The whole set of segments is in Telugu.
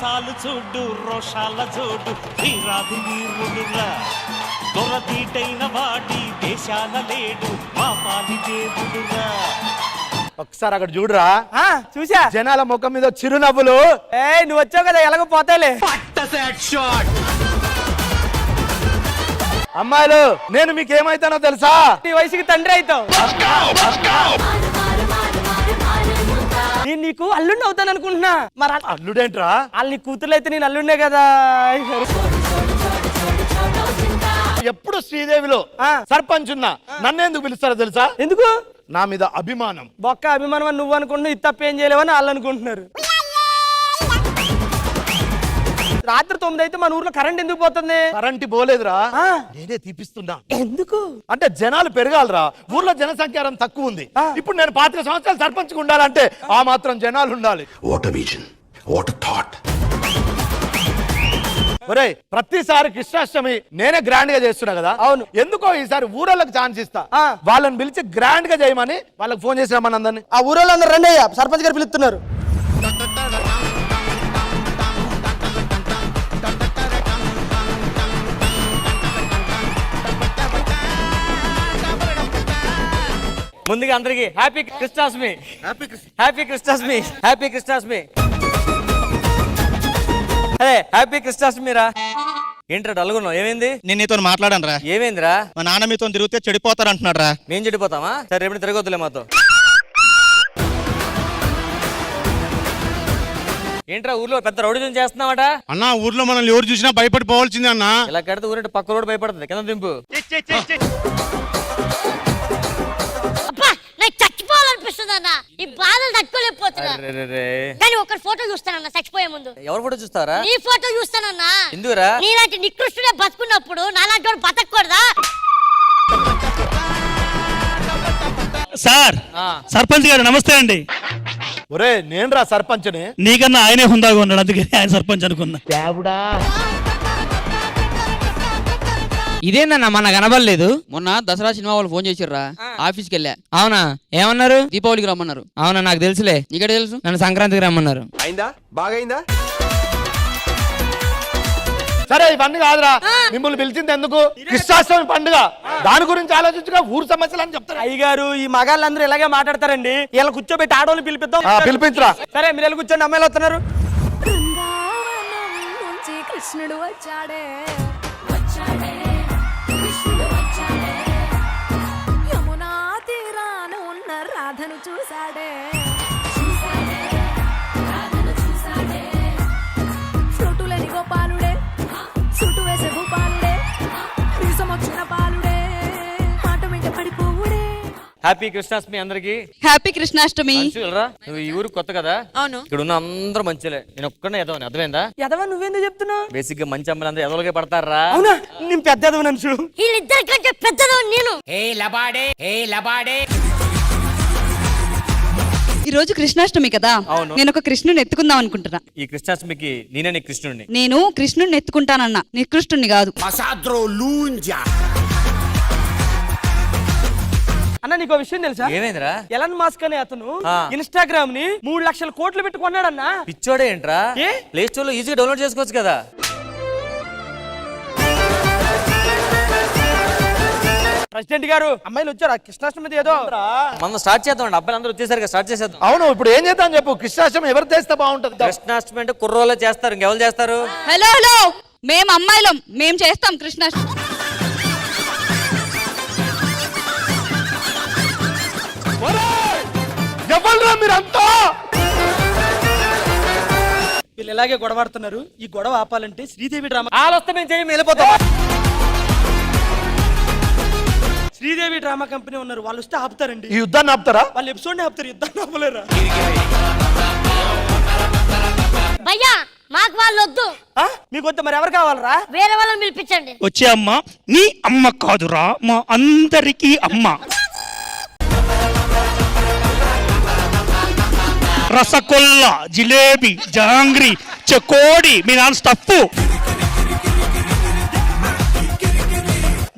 మీసాలు చూడు రోషాల చూడు వీరాది వీరుడురా దొరతీటైన వాడి దేశాల లేడు మా పాలి దేవుడురా. ఒకసారి అక్కడ చూడురా. చూసా జనాల ముఖం మీద చిరునవ్వులు. నువ్వు వచ్చావు కదా ఎలాగపోతాలే. అమ్మాయిలు నేను మీకేమైతానో తెలుసా? నీ వయసుకి తండ్రి అవుతావు. నేను నీకు అల్లుండి అవుతాను అనుకుంటున్నా. మరి అల్లుడేంట్రా? వాళ్ళు నీ కూతురు అయితే నేను అల్లుండే కదా. ఎప్పుడు శ్రీదేవిలో సర్పంచ్ ఉన్నా నన్ను ఎందుకు పిలుస్తారో తెలుసా? ఎందుకు? నా మీద అభిమానం. బొక్క అభిమానం అని నువ్వు అనుకుంటున్నావు, ఇది తప్ప ఏం చేయలేవని వాళ్ళు అనుకుంటున్నారు. రాత్రి 9 అయితే మన ఊర్లో కరెంట్ ఎందుకు పోతుంది? కరెంట్ పోలేదురా, నేనే తీపిస్తున్నా. ఎందుకు? అంటే జనాలు పెరగాలరా. ఊర్లో జనసంఖ్యారం తక్కువ ఉంది. ఇప్పుడు నేను 25 సంవత్సరాలు సర్పంచ్ ఉండాలంటే ఆ మాత్రం జనాలు ఉండాలి. What a vision, what a thought. ఒరేయ్, ప్రతిసారి కృష్ణాష్టమి నేనే గ్రాండ్ గా చేస్తున్నా కదా. అవును. ఎందుకో ఈసారి ఊరోళ్ళకి ఛాన్స్ ఇస్తా. వాళ్ళని పిలిచి గ్రాండ్ గా చేయమని వాళ్ళకి ఫోన్ చేసిన మన అందరినీ. ఆ ఊరోళ్ళందరూ రండి అయ్యా, సర్పంచ్ గారు పిలుస్తున్నారు. ముందుగా అందరికి happy Krishnashtami. Happy Krishnashtami. Happy Krishnashtami. అదే హ్యాపీ కృష్ణాష్టమి రా. ఏంట్రా డల్గున్నావు? ఏమైంది? నేను నీతో మాట్లాడాను రా. ఏమైందిరా? మా నాన్న మీతో తిరిగితే చెడిపోతారు అంటున్నాడు రా. మేం చెడిపోతామా? సరే రేపు తిరగొద్దులే మాతో. ఏంట్రా ఊర్లో పెద్ద రౌడీ చేస్తున్నావట? అన్న ఊర్లో మనల్ని ఎవరు చూసినా భయపడిపోవాల్సిందే అన్న. ఇలా కడితే ఊరంటే పక్క రోడ్డు భయపడుతుంది. కింద దింపు. చచ్చిపోవాలనిపిస్తుందన్న, ఈ బాధలు తట్టుకోలేకపోతున్నా. కానీ ఒక ఫోటో చూస్తానన్న చచ్చిపోయే ముందు. ఎవరు ఫోటో చూస్తారా? నీ ఫోటో చూస్తానన్నా. ఎందుకురా? నీలాంటి నికృష్టుడే బతుకున్నప్పుడు నాలాంటి వాడు బతకూడదా? సార్, సర్పంచ్ గారు నమస్తే అండి. ఒరే, నేనురా సర్పంచ్ని. నీకన్నా ఆయనే హుందాగా ఉన్నాడు, అందుకని ఆయన సర్పంచ్ అనుకున్నా. ఇదేందన్నా మన కనబడలేదు. మొన్న దసరా సినిమా వాళ్ళు ఫోన్ చేసిర్రా, ఆఫీస్కి వెళ్ళా. అవునా, ఏమన్నారు? దీపావళికి రమ్మన్నారు. అవునా, నాకు తెలుసులే. ఇక్కడ తెలుసు, నన్ను సంక్రాంతికి రమ్మన్నారు. అయిందా? బాగైందా? సరే, ఇవన్నీ కాదురా. మిమ్మల్ని పిలిచింది ఎందుకు? కృష్ణాష్టమి పండుగ, దాని గురించి ఆలోచించుగా ఊరు సమస్యలు అని చెప్తారు. అయ్యగారు, ఈ మగాళ్ళందరూ ఇలాగే మాట్లాడతారండి. ఇలా కూర్చోబెట్టి ఆడవాళ్ళు పిలిపిద్దాం. పిలిపించరా. సరే, మీరు వెళ్ళి కూర్చోండి. అమ్మాయిలు వస్తున్నారు. కృష్ణుడు వచ్చాడే, యమునా తీరాన ఉన్న రాధను చూసాడే, ఫ్రూటులేని గోపాలుడే, సుటు వేసే భూపాలుడే, వీసం వచ్చిన పాలుడే, మాట వెంట పడిపోవుడే. హ్యాపీ కృష్ణాష్టమి అందరికి. హ్యాపీ కృష్ణాష్టమి. నువ్వు ఈ ఊరు కొత్త కదా? అవును. ఇక్కడ ఉన్న అందరూ మంచిలే, నేను ఒక్కడే ఎదవని. అర్థమైందా? ఎదవా నువ్వేందుకు చెప్తున్నావు? బేసిక్ గా మంచి అమ్మాయిలు అందరూ ఎదవలకే పడతారా? అవునా, నేను పెద్ద ఎదవని అనుసు. వీళ్ళిద్దరికంటే పెద్దదో నేను. ఈ రోజు కృష్ణాష్టమి కదా, నేను ఒక కృష్ణుని ఎత్తుకుందాం అనుకుంటున్నా. ఈ కృష్ణాష్టమికి నేనే నీ కృష్ణుడిని. నేను కృష్ణుడిని ఎత్తుకుంటానన్నా, నికృష్ణుడిని కాదు. అన్న, నీకు విషయం తెలుసా? ఏమైందిరా? ఎలన్ మాస్క్ అనే అతను ఇన్స్టాగ్రామ్ ని 3 లక్షల కోట్లు పెట్టుకున్నాడన్నా. పిచ్చోడే ఏంట్రా? ప్లే స్టోర్ లో ఈజీగా డౌన్లోడ్ చేసుకోవచ్చు కదా. ప్రెసిడెంట్ గారు, అమ్మాయిలు వచ్చారా? కృష్ణాష్టమి ఏదో మనం స్టార్ట్ చేద్దాం. అబ్బాయిలు అందరూ వచ్చేసరికి స్టార్ట్ చేసేద్దాం. అవును, ఇప్పుడు ఏం చేద్దాం చెప్పు. కృష్ణాష్టమి ఎవరు చేస్తే బాగుంటది? కృష్ణాష్టమి అంటే కుర్రోళ్ళే చేస్తారు, ఇంకెవరు చేస్తారు? హలో హలో, మేము అమ్మాయిలం, మేము చేస్తాం కృష్ణాష్టమి. మీరంతా వీళ్ళు ఎలాగే గొడవాడుతున్నారు. ఈ గొడవ ఆపాలంటే శ్రీదేవి డ్రామా ఆలొస్తే మేము చేయం, వెళ్ళిపోతాం. శ్రీదేవి డ్రామా కంపెనీ ఉన్నారు, వాళ్ళు వస్తే ఆపుతారండి. ఈ యుద్ధాన్ని ఆపుతారా? వాళ్ళు ఎపిసోడ్ ఆపుతారు, యుద్ధాన్ని ఆపలేరా? భయ్యా, మాకు వాళ్ళు వద్దు. మీకు వద్దు, మరి ఎవరు కావాలరా? వేరే వాళ్ళని పిలిపించండి. వచ్చే అమ్మ నీ అమ్మ కాదురా, మా అందరికీ అమ్మ. రసగొల్ల, జిలేబీ, జాంగ్రీ, చకోడి, మీ నాన్న స్టఫ్.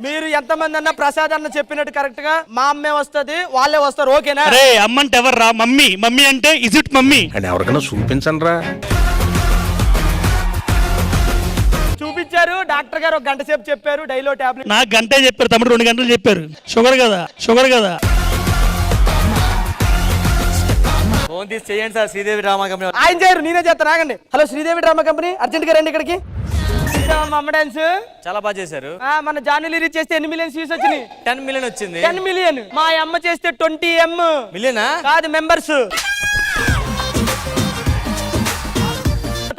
మీరు ఎంతమంది అన్న ప్రసాద్ అన్న చెప్పినట్టు కరెక్ట్ గా మా అమ్మే వస్తది, వాళ్ళే వస్తారు. ఓకేనా? రే, అమ్మంటే ఎవర్రా? మమ్మీ. మమ్మీ అంటే ఇజ్ ఇట్ మమ్మీ? ఎవరికైనా చూపించండి రా. గారు డాక్టర్ గారు 1 గంట సేపు చెప్పారు డైలో టాబ్లెట్. నాకు గంటే చెప్పారు తమ్ముడు, 2 గంటలు చెప్పారు. షుగర్ కదా, షుగర్ కదా. ఫోన్ తీసి చేయండి సార్, శ్రీదేవి డ్రామా కంపెనీ. ఆయన చేయరు, నేనే చేస్తాను. ఆగండి. Hello Sridevi drama company, urgent గా రండి ఇక్కడికి. అమ్మ డాన్స్ చాలా బాగా చేశారు. మన జానీ లిరిక్ చేస్తే ఎన్ని మిలియన్స్ వ్యూస్ వచ్చినాయి? 10 మిలియన్ వచ్చింది. 10 మిలియన్. మా అమ్మ చేస్తే 20 మిలియనా కాదు, మెంబర్స్.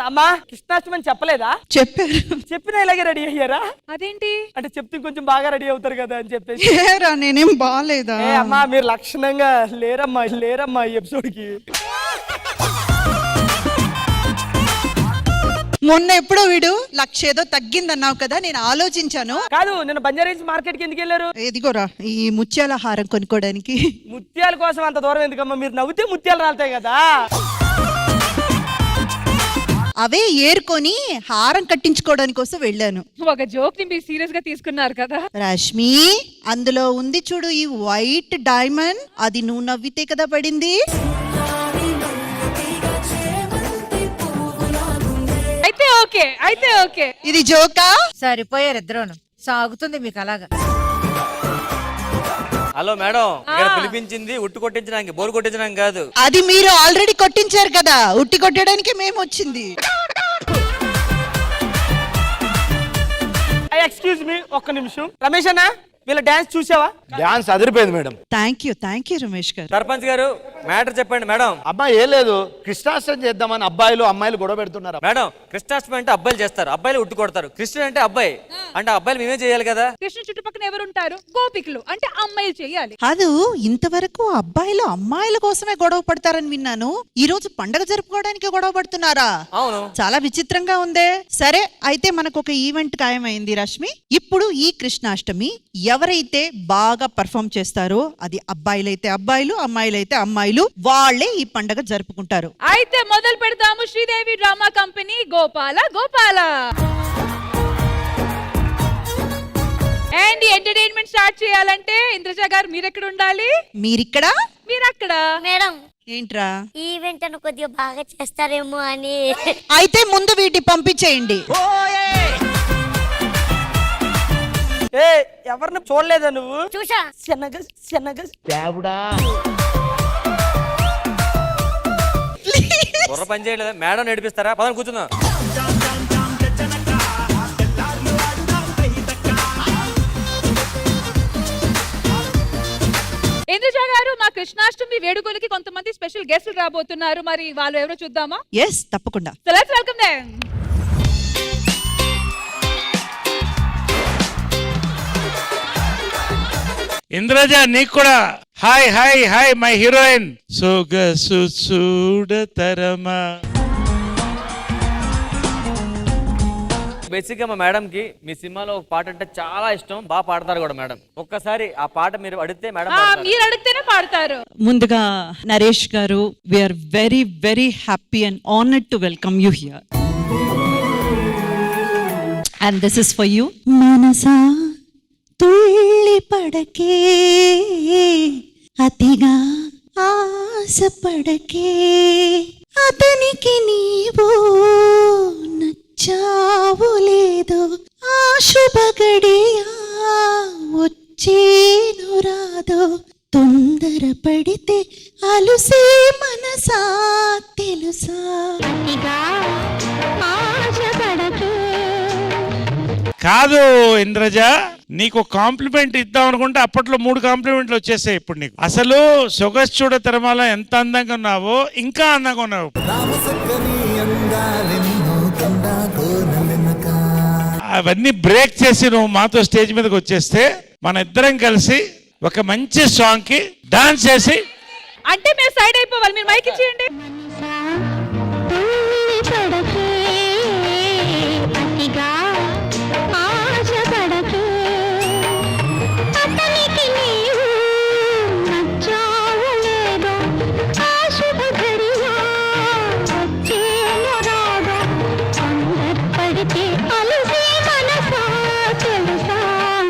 అమ్మా కృష్ణాష్టమి అని చెప్పలేదా? చెప్పారు. చెప్పినా ఇలాగే రెడీ అయ్యారా? అదేంటి అంటే చెప్తే కొంచెం బాగా రెడీ అవుతారు కదా అని చెప్పేసి. ఏరా నేనేం బాగాలేదా? అమ్మా మీరు లక్షణంగా లేరమ్మా ఈ ఎపిసోడ్ కి. మొన్న ఎప్పుడో వీడు 1,00,000 ఏదో తగ్గిందన్నావు కదా, నేను ఆలోచించాను. కాదు, నేను బంజారా మార్కెట్ కి ఎందుకు వెళ్ళారు? ఎదిగోరా ఈ ముత్యాల హారం కొనుక్కోడానికి. ముత్యాల కోసం అంత దూరం ఎందుకమ్మా? మీరు నవ్వుతే ముత్యాలు రాలుతాయి కదా. అవే ఏరుకొని హారం కట్టించుకోవడానికి కోసం వెళ్ళాను. ఒక జోక్ ని మీరు సీరియస్ గా తీసుకున్నారు కదా. రష్మి, అందులో ఉంది చూడు ఈ వైట్ డైమండ్, అది నువ్వు నవ్వితే కదా పడింది. అయితే ఓకే. ఇది జోకా? సరిపోయారు ఇద్దరును. సాగుతుంది మీకు అలాగా. హలో మేడం, ఇక్కడ పిలిపించింది ఉట్టు కొట్టించడానికి, బోర్ కొట్టించడానికి కాదు. అది మీరు ఆల్రెడీ కొట్టించారు కదా, ఉట్టి కొట్టడానికి మేము వచ్చింది. ఎక్స్క్యూజ్ మీ, ఒక్క నిమిషం. రమేష్ అన్న, వీళ్ళ డాన్స్ చూసావా? డాన్స్ అదిరిపోయింది మేడం. థ్యాంక్ యూ రమేష్ గారు. సర్పంచ్ గారు మ్యాటర్ చెప్పండి మేడం. అమ్మా ఏం లేదు, కృష్ణాష్టమి చేద్దామని అబ్బాయిలు అమ్మాయిలు గొడవ పెడుతున్నారు. మేడం, కృష్ణాష్టమి అంటే అబ్బాయిలు చేస్తారు, అబ్బాయిలు ఉట్టు కొడతారు. కృష్ణుడు అంటే అబ్బాయి, అంటే అబ్బాయిలు మేమే చేయాలి కదా. కృష్ణ చుట్టుపక్కల ఎవరు ఉంటారు? గోపికలు అంటే అమ్మాయిలు చేయాలి. కాదు, ఇంతవరకు అబ్బాయిలు అమ్మాయిల కోసమే గొడవ పడతారని విన్నాను. ఈ రోజు పండగ జరుపుకోవడానికి గొడవ పడుతున్నారా? అవును. చాలా విచిత్రంగా ఉందే. సరే, అయితే మనకు ఒక ఈవెంట్ ఖాయమైంది రష్మి. ఇప్పుడు ఈ కృష్ణాష్టమి ఎవరైతే బాగా పర్ఫామ్ చేస్తారో, అది అబ్బాయిలైతే అబ్బాయిలు, అమ్మాయిలైతే అమ్మాయిలు, వాళ్ళే ఈ పండగ జరుపుకుంటారు. అయితే మొదలు పెడతాము. Sridevi drama company, Gopala and entertainment start చేయాలంటే ఇంద్రజ గారు మీరెక్కడ ఉండాలి? మీరిక్కడ, మీరక్కడ. మేడం ఏంట్రా ఈవెంట్ అని కొద్దిగా బాగా చేస్తారేమో అని. అయితే ముందు వీటి పంపించేయండి. ఎవరిని చూడలేదా నువ్వు? చూసా. బుర్ర పని చేయలేదా? మేడం నడిపిస్తారా? పదని కూర్చుందాం. ఇంద్రజ గారు, మా కృష్ణాష్టమి వేడుకలకి కొంతమంది స్పెషల్ గెస్ట్లు రాబోతున్నారు. మరి వాళ్ళు ఎవరో చూద్దామా? ఎస్, తప్పకుండా. So let's welcome them. Indraja నీకు కూడా hi hi hi my heroine. Sogasu చూడతరమా. Basic గా మా మేడం కి మీ సినిమాలో ఒక పాట అంటే చాలా ఇష్టం, బాగా పాడతారు కూడా మేడం. ఒక్కసారి ఆ పాట మీరు అడిగితే మేడం మీరు అడిగితేనే పాడతారు. ముందుగా Naresh garu, we are very very happy and honoured to welcome you here. And this is for you. మనసా తుళ్ళి పడకే, అతిగా ఆశ పడకే, అతనికి నీవు నచ్చావు లేదో, ఆ శుభగడియా వచ్చేను రాదో, తొందర పడితే అలుసే మనసా తెలుసా. కాదు ఇంద్రజ, నీకు కాంప్లిమెంట్ ఇద్దాం అనుకుంటే అప్పట్లో 3 కాంప్లిమెంట్లు వచ్చేసాయి. ఇప్పుడు నీకు అసలు సొగసు చూడ తిరుమల ఎంత అందంగా ఉన్నావో, ఇంకా అందంగా ఉన్నావు. అవన్నీ బ్రేక్ చేసి నువ్వు మాతో స్టేజ్ మీదకి వచ్చేస్తే మన ఇద్దరం కలిసి ఒక మంచి సాంగ్ కి డాన్స్ చేసి. అంటే మీరు సైడ్ అయిపోవాలి, మీరు మైక్ ఇచ్చేయండి.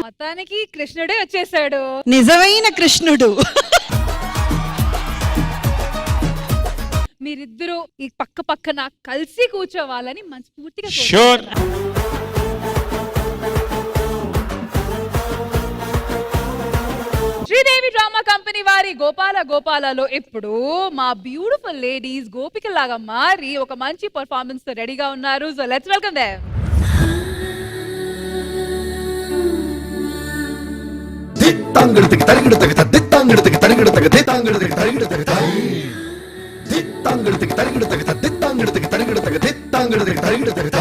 మొత్తానికి కృష్ణుడే వచ్చేసాడు, నిజమైన కృష్ణుడు. మీరిద్దరూ ఈ పక్క పక్కన కలిసి కూర్చోవాలని మనస్ఫూర్తిగా షూర్. శ్రీదేవి డ్రామా కంపెనీ వారి గోపాల గోపాలలో ఇప్పుడు మా బ్యూటిఫుల్ లేడీస్ గోపికలాగా మారి ఒక మంచి పర్ఫార్మెన్స్ తో రెడీగా ఉన్నారు. So let's welcome them. దిత్తాంగడతకి తరిగడతకి దిత్తాంగడతకి తరిగడతకి దిత్తాంగడతకి తరిగడతకి దిత్తాంగడతకి తరిగడతకి దిత్తాంగడతకి తరిగడతకి దిత్తాంగడతకి తరిగడతకి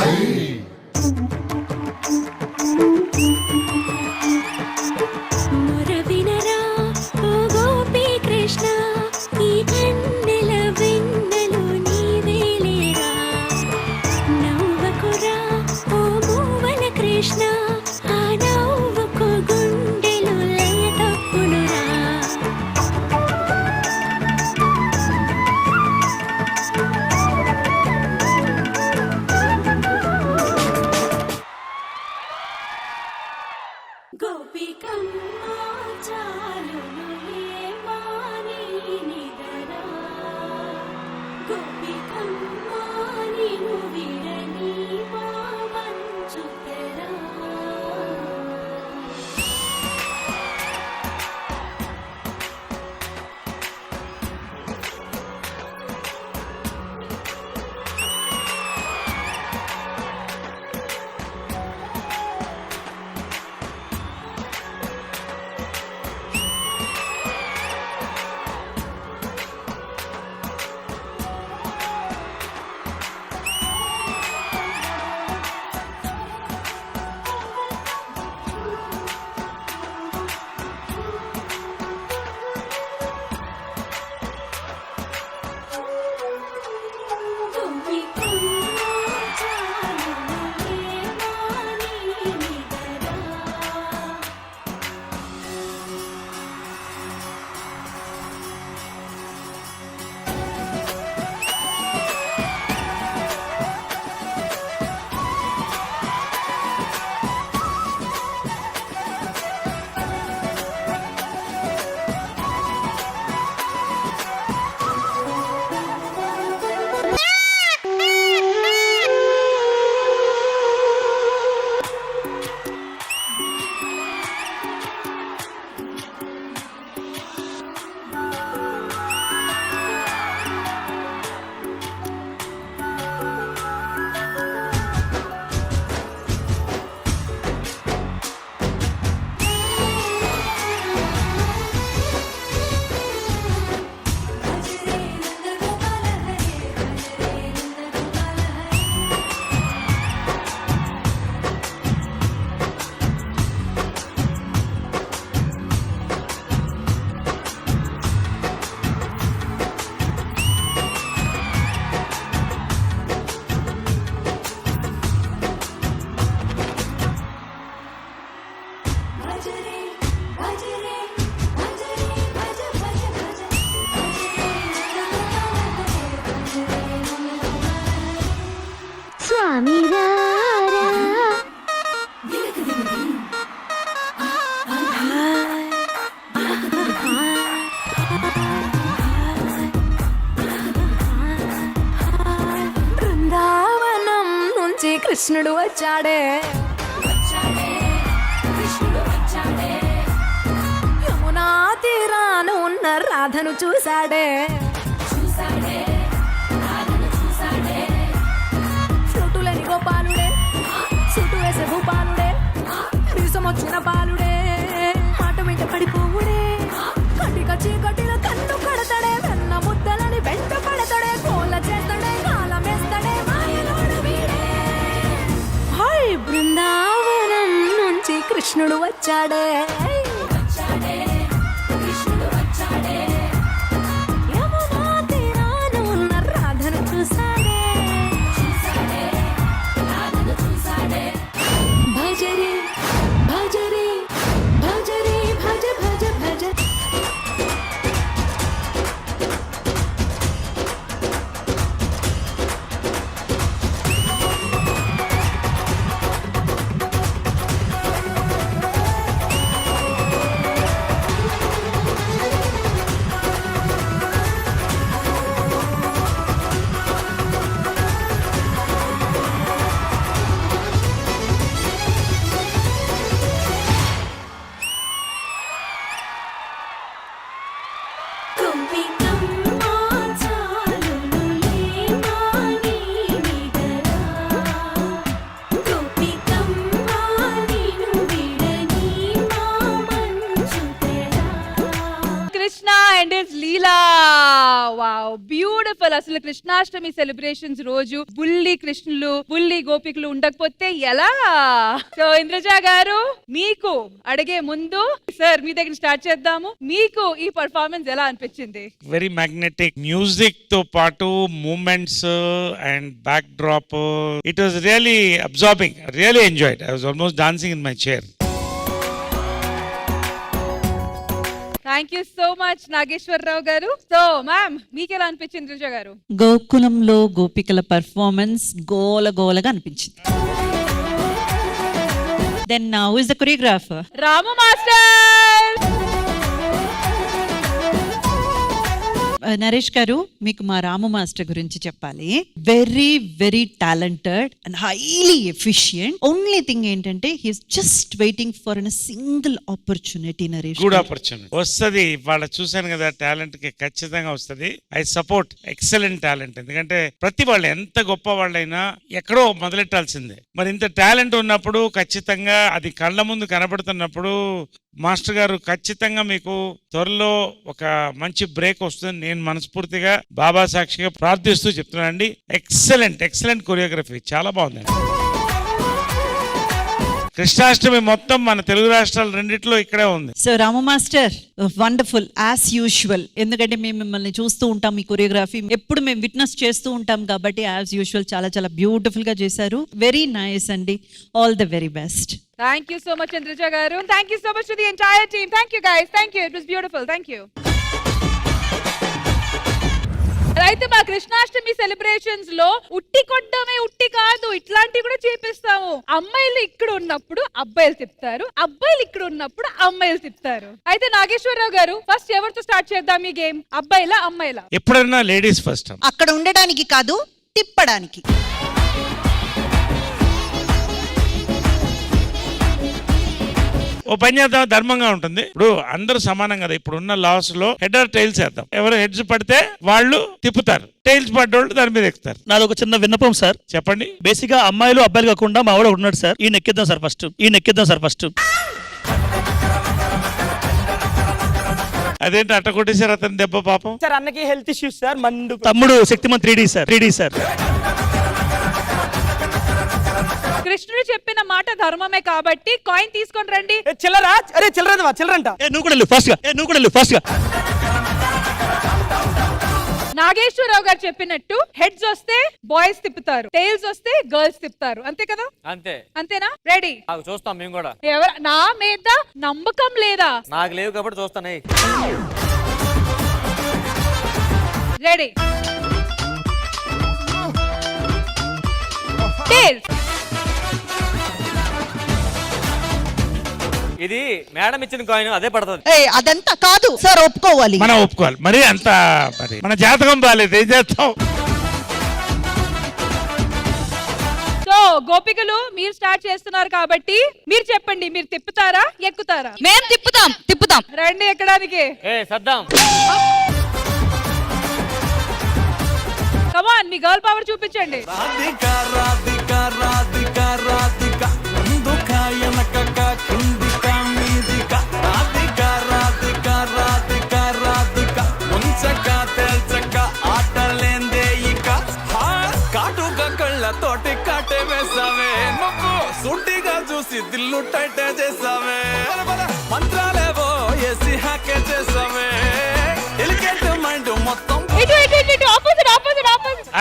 కృష్ణుడు వచ్చాడే యమునా తీరాన ఉన్న రాధను చూశాడే ఫ్లూటులని గోపాలుడే సుట్టు వేసే భూపాలుడే వీసమొచ్చిన పాలుడే మాట వెంట పడిపోవుడే కటిక చీకటిలో కన్ను కడతాడే వెన్న ముద్దలని వెంట పడతాడే కోల చేస్తాడే కాలం వేస్తాడే మాయలోడు వీడే హాయ్ బృందావనం నుంచి కృష్ణుడు వచ్చాడే యమునా తీరాన ఉన్న రాధను చూశాడే భజరే భజరే భజరే భజ భజ భజ అసలు కృష్ణాష్టమి సెలబ్రేషన్స్ రోజు బుల్లి కృష్ణులు బుల్లి గోపికలు ఉండకపోతే ఎలా? సో ఇంద్రజ గారు, మీకు అడిగే ముందు సార్ మీ దగ్గర స్టార్ట్ చేద్దాము. మీకు ఈ పర్ఫార్మెన్స్ ఎలా అనిపించింది? వెరీ మ్యాగ్నెటిక్ మ్యూజిక్ తో పాటు movements and backdrop, it was really absorbing, really enjoyed. I was almost dancing in my chair. Thank you so much Nageswara Rao garu. So ma'am మీకు ఎలా అనిపించింది ఇంద్రజ గారు? గోకులంలో గోపికల పర్ఫార్మెన్స్ గోలగోలగా అనిపించింది. Then now is the choreographer Ramu master. Naresh garu, మీకు మా రాము మాస్టర్ గురించి చెప్పాలి. Very very talented and highly efficient. Only thing ఏంటంటే he's just waiting for an single opportunity. Naresh good opportunity వస్తుంది. వాళ్ళ చూసాను కదా, టాలెంట్ కి ఖచ్చితంగా వస్తుంది. I support excellent talent. ఎందుకంటే ప్రతి వాళ్ళు ఎంత గొప్ప వాళ్ళైనా ఎక్కడో మొదలెట్టాల్సిందే. మరి ఇంత టాలెంట్ ఉన్నప్పుడు ఖచ్చితంగా అది కళ్ళ ముందు కనబడుతున్నప్పుడు మాస్టర్ గారు ఖచ్చితంగా మీకు త్వరలో ఒక మంచి బ్రేక్ వస్తుంది నేను మనస్ఫూర్తిగా బాబా సాక్షిగా ప్రార్థిస్తూ చెప్తున్నానండి. ఎక్సలెంట్ కొరియోగ్రఫీ, చాలా బాగుందండి. కృష్ణాష్టమి మొత్తం మన తెలుగు రాష్ట్రాలు రెండిట్లో ఇక్కడే ఉంది. సో రాము మాస్టర్ వండర్ఫుల్ యాజ్ యూజువల్. ఎందుకంటే మేము మిమ్మల్ని చూస్తూ ఉంటాం, మీ కొరియోగ్రఫీ ఎప్పుడు మేము విట్నెస్ చేస్తూ ఉంటాం కాబట్టి యాజ్ యూజువల్ చాలా చాలా బ్యూటిఫుల్ గా చేశారు. వెరీ నైస్ అండి. All the very best. Thank you so much Indraja garu. Thank you so much to the entire team. Thank you guys. Thank you. It was beautiful. Thank you. అయితే మా కృష్ణాష్టమి సెలబ్రేషన్స్ లో ఉట్టి కొట్టమే ఉట్టి కాదు, ఇట్లాంటివి కూడా చేపిస్తాము. అమ్మాయిలు ఇక్కడ ఉన్నప్పుడు అబ్బాయిలు తిప్పుతారు, అబ్బాయిలు ఇక్కడ ఉన్నప్పుడు అమ్మాయిలు తిప్పుతారు. అయితే నాగేశ్వరరావు గారు, ఫస్ట్ ఎవరితో స్టార్ట్ చేద్దాం ఈ గేమ్? అబ్బాయిలా అమ్మాయిలా? ఎప్పుడన్నా లేడీస్ ఫస్ట్. అక్కడ ఉండడానికి కాదు, తిప్పడానికి. ఓ పని చేద్దాం, ధర్మంగా ఉంటుంది. ఇప్పుడు అందరూ సమానం కదా. ఇప్పుడు ఉన్న లాస్ లో హెడ్ ఆర్ టైల్స్ వేద్దాం. ఎవరు హెడ్స్ పడితే వాళ్ళు తిప్పుతారు, టైల్స్ పడ్డోళ్ళు దాని మీద ఎక్కుతారు. నాది ఒక చిన్న విన్నపం సార్. చెప్పండి. బేసిక్ గా అమ్మాయిలు అబ్బాయిలు కాకుండా మా వాడు ఉన్నాడు సార్, ఈ నెక్కిద్దాం సార్ ఫస్ట్. అదేంటి అట్ట కొట్టేశారు అతని దెబ్బ పాపం? సార్ అన్నకి హెల్త్ ఇష్యూస్ సార్. మండు తమ్ముడు శక్తిమంత్ 3D సార్. కృష్ణుడు చెప్పిన మాట ధర్మమే కాబట్టి కాయిన్ తీసుకొని రండి. చిల్లరా? అరే చిల్లరంట. నువ్వు కూడా వెళ్ళు ఫాస్ట్ గా. నాగేశ్వరరావు గారు చెప్పినట్టు హెడ్స్ వస్తే బాయ్స్ తిప్పుతారు, టైల్స్ వస్తే గర్ల్స్ తిప్పుతారు. అంతే కదా? అంతేనా? రెడీ? చూస్తాం మేము కూడా. నా మీద నమ్మకం లేదా? నాకు లేవు కాబట్టి చూస్తాను. రెడీ? టైల్స్. ఇది మేడం ఇచ్చిన కాయిన్, అదే పడుతుంది. అదంతా కాదు సార్, ఒప్పుకోవాలి. మనం ఒప్పుకోవాలి. మరి అంత మరి మన జాతకం బాలేదు, ఏం చేస్తాం? సో గోపికలు మీరు స్టార్ట్ చేస్తున్నారు కాబట్టి మీరు చెప్పండి, మీరు తిప్పుతారా ఎక్కుతారా? మేము తిప్పుతాం. రండి ఎక్కడానికి. సద్దాం. కమాన్, మీ గర్ల్ పవర్ చూపించండి. తోటి కాటే వేసావే, నువ్వు సూటిగా చూసి దిల్లు టైట్ చేసావే, మంత్రాలేవో ఏసి హ్యాకే చేసావే, ఎలికేట్ మైండ్ మొత్తం.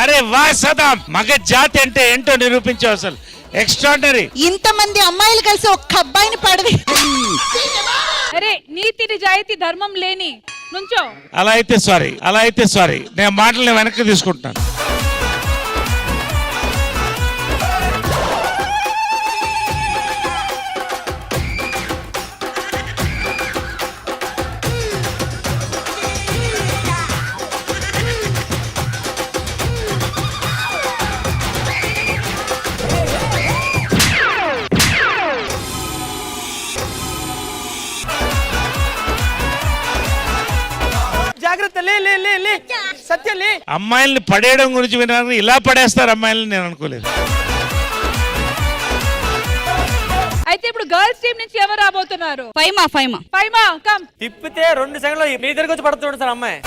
అరే వా సదాం, మగ జాతి అంటే ఏంటో నిరూపించావు. అసలు ఎక్స్ట్రాడినరీ. ఇంతమంది అమ్మాయిలు కలిసి ఒక్క అబ్బాయిని పడవి. అరే నీతి నిజాయితీ ధర్మం లేని నుంచో. అలా అయితే సారీ, నేను మాటలు వెనక్కి తీసుకుంటాను. జాగ్రత్త. లే సత్యం లే. అమ్మాయిల్ని పడేయడం గురించి విన్నాను, ఇలా పడేస్తారు అమ్మాయిల్ని నేను అనుకోలేదు. అయితే ఇప్పుడు గర్ల్స్ టీం నుంచి ఎవరు రాబోతున్నారు? ఫైమా కమ్. తిప్పితే 2 సెకండ్లో మీ దగ్గరికి వచ్చి పడుతుంది సార్ అమ్మాయి.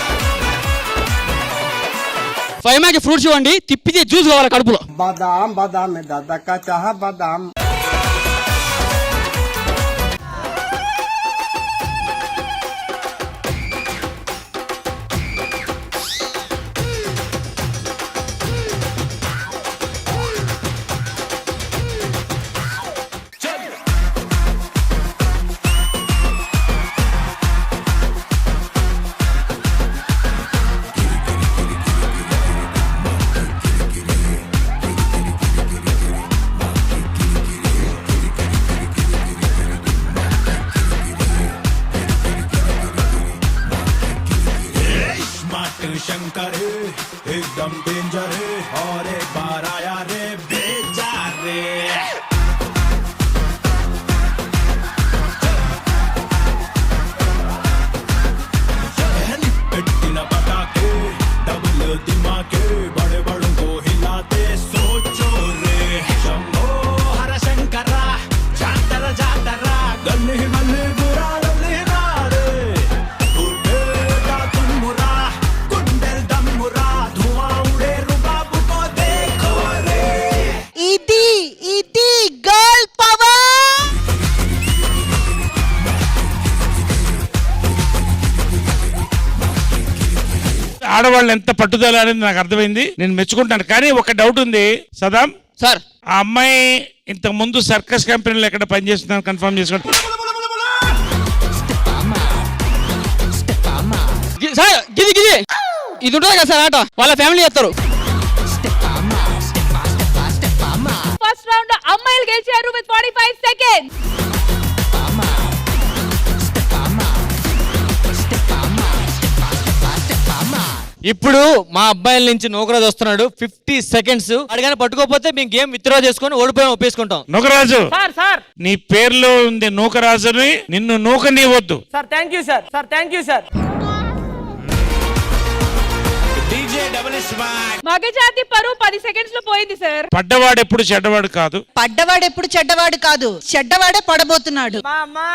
ఫైమాకి ఫ్రూట్స్ ఇవ్వండి, తిప్పితే జ్యూస్ కావాలి కడుపులో. బాదాం బాదాం దాదా కా చాహ బాదాం. शंकर एकदम डेंजर है और एक बार आया रे बेचार रे. పెట్టిన పటాకే డబుల్ దిమాకే బड़े बड़ों को हिलाते सोचो रे. शंभो हर शंकर जातर जातर गल्ली गल्ली बुरा गल्ली नारे तुमुरा गुंडल दमुरा धुआं उड़े रुबाब को देखो रे. ఇది ఇది గర్ల్ పవర్. ఆడవాళ్ళు ఎంత పట్టుదల అనేది నాకు అర్థమైంది, నేను మెచ్చుకుంటాను. కానీ ఒక డౌట్ ఉంది సదాం సార్. ఆ అమ్మాయి ఇంతకు ముందు సర్కస్ కంపెనీలో ఎక్కడ పనిచేస్తుందని కన్ఫర్మ్ చేసుకోండి. సార్ గిది గిది ఇది ఉంటుంది కదా సార్, ఆట వాళ్ళ ఫ్యామిలీ చేస్తారు. ఫస్ట్ రౌండ్ అమ్మాయిలు గెలిచారు విత్ 45 సెకండ్స్. ఇప్పుడు మా అబ్బాయిల నుంచి నూకరాజు వస్తున్నాడు. 50 సెకండ్స్ అడిగానే పట్టుకోకపోతే మేము గేమ్ విత్డ్రా చేసుకొని ఓడిపోయి ఒప్పేసుకుంటాం. నూకరాజు, సార్ సార్ నీ పేర్లో ఉంది నూకరాజుని, నిన్ను నూకనివ్వద్దు. Sir thank you sir. Sir thank you sir. మగజాతి పరువు 10 సెకండ్స్ లో పోయింది సార్. పడ్డవాడు ఎప్పుడు చెడ్డవాడు కాదు. పడ్డవాడెప్పుడు చెడ్డవాడు కాదు, చెడ్డవాడే పడబోతున్నాడు. మా అమ్మా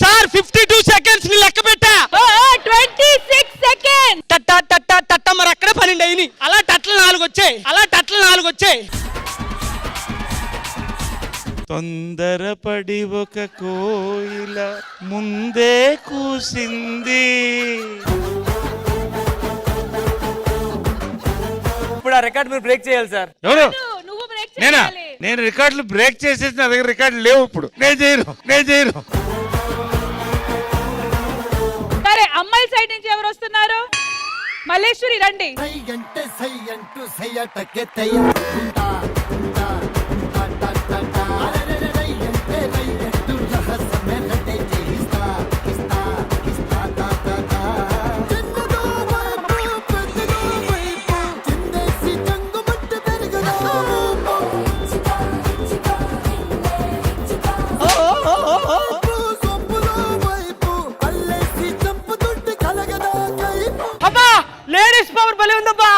సార్ 52 సెకండ్స్ ని లెక్క పెట్టా. 26 సెకండ్స్. టట్టా టట్టా టట్టా మరి అక్కడే 12 అయినాయి. అలా టట్లు 4 వచ్చాయి, అలా టట్లు 4 వచ్చాయి. తొందరపడి ఒక కోయిల ముందే కూసింది. ఇప్పుడు ఆ రికార్డ్ మీరు బ్రేక్ చేయాలి సార్. ఎవరు? నువ్వు బ్రేక్ నేనా? చేయాలి. నేను రికార్డులు బ్రేక్ చేసేసి నా దగ్గర రికార్డులు లేవు. ఇప్పుడు నేను చేయను. సరే అమ్మాయిల సైడ్ నుంచి ఎవరు వస్తున్నారు? మల్లేశ్వరి రండి. అబ్బా లేడీస్ పవర్ భలే ఉందబ్బా.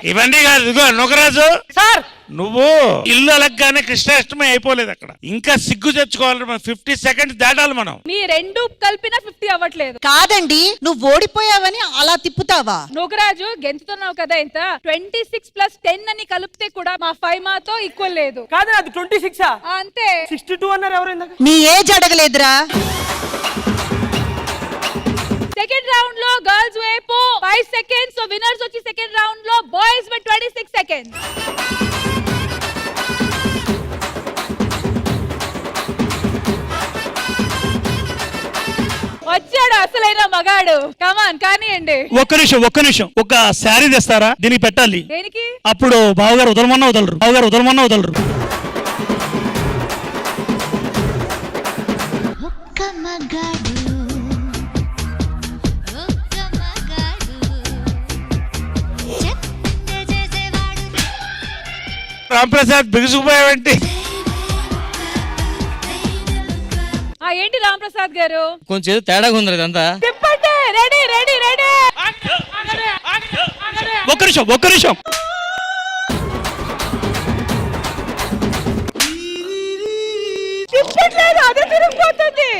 ఇవన్నీ కాదు. ఇదిగో నూకరాజు, సార్ నువ్వు ఇల్లు అలగ్గానే కృష్ణాష్టమి అయిపోలేదు, అక్కడ ఇంకా సిగ్గు తెచ్చుకోవాలి. 50 సెకండ్స్ దాటాలి మనం. మీ రెండు కలిపినా 50 అవ్వట్లేదు. కాదండి, నువ్వు ఓడిపోయావని అలా తిప్పుతావా? నూకరాజు గెంతుతున్నావు కదా, ఇంత 26 + 10 అని కలిపితే కూడా మా 5 మాతో ఈక్వల్ లేదు. కాదు అది 26 అంతే. 62 అన్నారు ఎవరు ఇందాక? నీ ఏజ్ అడగలేదురా. సెకండ్ రౌండ్ లో గర్ల్స్ వైపు 5 సెకండ్స్. సో విన్నర్స్ వచ్చి సెకండ్ రౌండ్ లో బాయ్స్ విత్ 26 సెకండ్స్. వచ్చాడు అసలైన మగాడు కమాన్ కానియండి. ఒక్క నిమిషం ఒక శారీ తెస్తారా దీనికి పెట్టాలి. దేనికి? అప్పుడు బావగారు వదలమన్నా వదలరు. రాంప్రసాద్ బిగుసుకుపోయావంటే ఏంటి రాంప్రసాద్ గారు? కొంచెం ఏదో తేడాగా ఉంది ఇదంతా. తిప్పండి. రెడీ. ఒక్క నిమిషం తిప్పట్లేదు, అదే తిరిగిపోతుంది.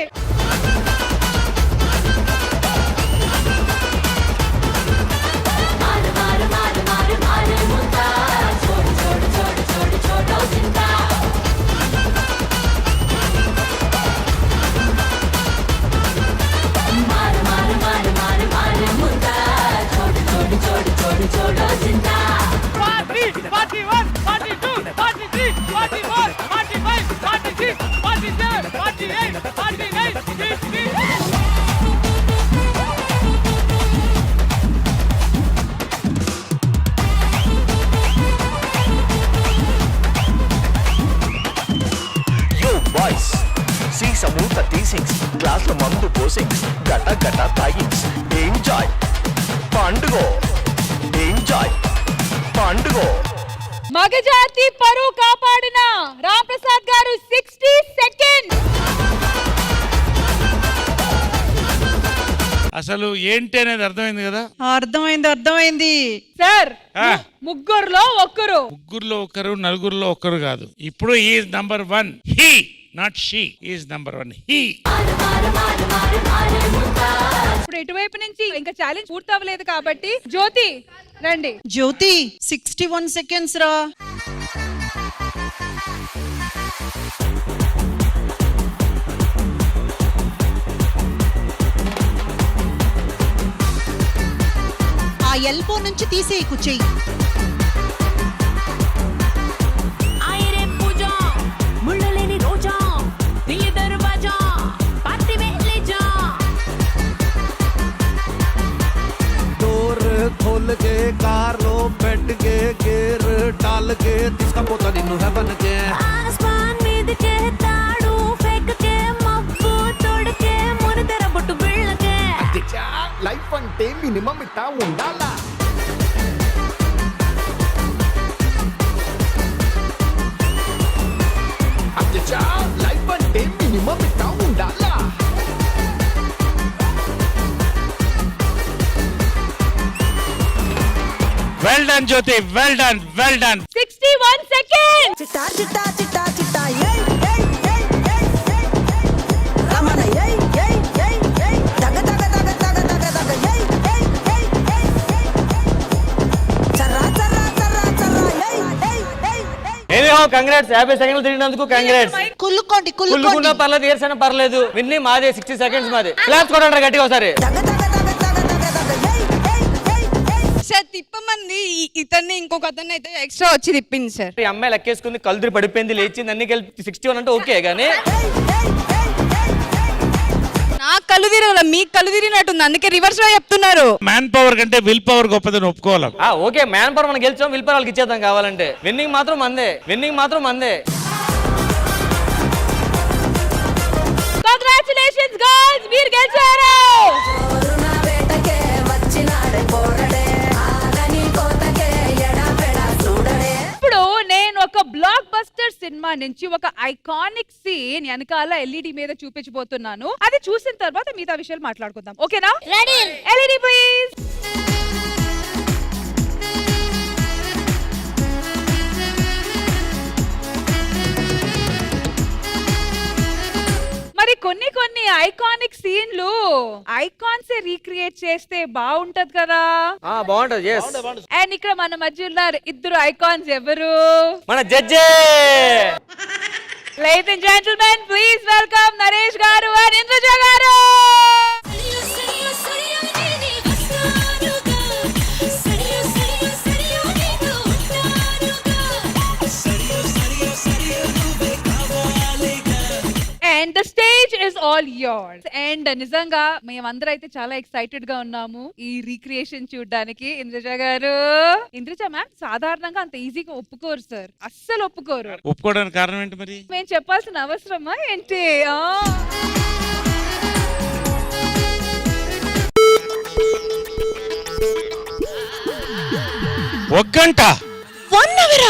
గ్లాస్ లో మందు పోసింగ్స్ గట తాగింగ్స్ ఎంజాయ్ పండుగో మగజాతి పరువు కాపాడిన రాంప్రసాద్ గారు 60 సెకండ్. అసలు ఏంటి అనేది అర్థమైంది కదా. అర్థమైంది సార్ ముగ్గురులో ఒక్కరు నలుగురులో ఒక్కరు కాదు. ఇప్పుడు is number 1 he not she is number 1 he. ఇప్పుడు ఇటువైపు నుంచి ఇంకా ఛాలెంజ్ పూర్తి అవ్వలేదు కాబట్టి జ్యోతి రండి. జ్యోతి 61 సెకండ్స్ రా. ఆ ఎల్బో నుంచి తీసేయకు చెయ్యి. खोल के कार लो बैठ के गेर डाल के తీసుకపోతా నిన్ను హెవెన్ కే ఆస్మాన్ మీద కే తాడు ఫేక్ కే మబ్బు తోడకే మునదర బొట్టు బిళ్ళకే అచ్చా లైఫ్ అంటే మినిమం ఇట్టా ఉండాలా. అచ్చా లైఫ్ అంటే మినిమం ఇట్టా ఉండాలా. వెల్ డన్ జ్యోతి, వెల్ డన్ 61 సెకండ్. చిట్టా చిట్టా చిట్టా చిట్టా ఏయ్ ఏయ్ ఏయ్ ఏయ్ రమణ ఏయ్ ఏయ్ ఏయ్ ఏయ్ దగ దగ దగ దగ దగ దగ ఏయ్ ఏయ్ ఏయ్ ఏయ్ చర్రా చర్రా చర్రా చర్రా ఏయ్ ఏయ్ ఏయ్ ఏమో కంగ్రాట్స్ 50 సెకండ్లు తిరిగినందుకు కంగ్రాట్స్. కుల్లుకోండి పర్లేదు, ఏర్సైనా పర్లేదు. విన్ని మాదే 60 సెకండ్స్ మాదే. క్లాప్స్ కొట్టండి గట్టిగా ఒకసారి. సార్ తిప్పమంది ఇతన్ని ఇంకొక అతన్ని అయితే ఎక్స్ట్రా వచ్చి తిప్పింది సార్. ఈ అమ్మాయి లెక్కేసుకుంది, కలుదిరి పడిపోయింది, లేచింది, అన్ని కలిపి 61 అంటే ఓకే. కానీ నాకు కళ్ళు తిరగల, మీకు కళ్ళు తిరిగినట్టుంది, అందుకే రివర్స్ లో చెప్తున్నారు. మ్యాన్ పవర్ కంటే విల్ పవర్ గొప్పదని ఒప్పుకోవాలి. ఓకే మ్యాన్ పవర్ మనం గెలిచాం, విల్ పవర్ వాళ్ళకి ఇచ్చేద్దాం కావాలంటే. విన్నింగ్ మాత్రం మందే. కంగ్రాచులేషన్స్ గర్ల్స్, మీరు గెలిచారు. ఇప్పుడు నేను ఒక బ్లాక్ బస్టర్ సినిమా నుంచి ఒక ఐకానిక్ సీన్ వెనకాల ఎల్ఈడి మీద చూపించబోతున్నాను. అది చూసిన తర్వాత మిగతా విషయాలు మాట్లాడుకుందాం. ఓకేనా? రెడీ. LED please. మరి కొన్ని ఐకానిక్ సీన్లు ఐకాన్స్ రీక్రియేట్ చేస్తే బాగుంటది కదా. బాగుంటది. అండ్ ఇక్కడ మన మధ్య ఉన్నారు ఇద్దరు ఐకాన్స్. ఎవరు? మన జడ్జే. Ladies and gentlemen, please welcome Naresh గారు and ఇంద్రజ గారు. And the stage is all yours. And నిజంగా మేమందరం అయితే చాలా ఎక్సైటెడ్ గా ఉన్నాము ఈ రీక్రియేషన్ చూడడానికి. ఇంద్రజ గారు, ఇంద్రజ మ్యామ్ సాధారణంగా అంత ఈజీగా ఒప్పుకోరు సార్, అస్సలు ఒప్పుకోరు. ఒప్పుకోవడానికి కారణం ఏంటి మరి? మేము చెప్పాల్సిన అవసరమా ఏంటి? ఒక గంట 1 hour.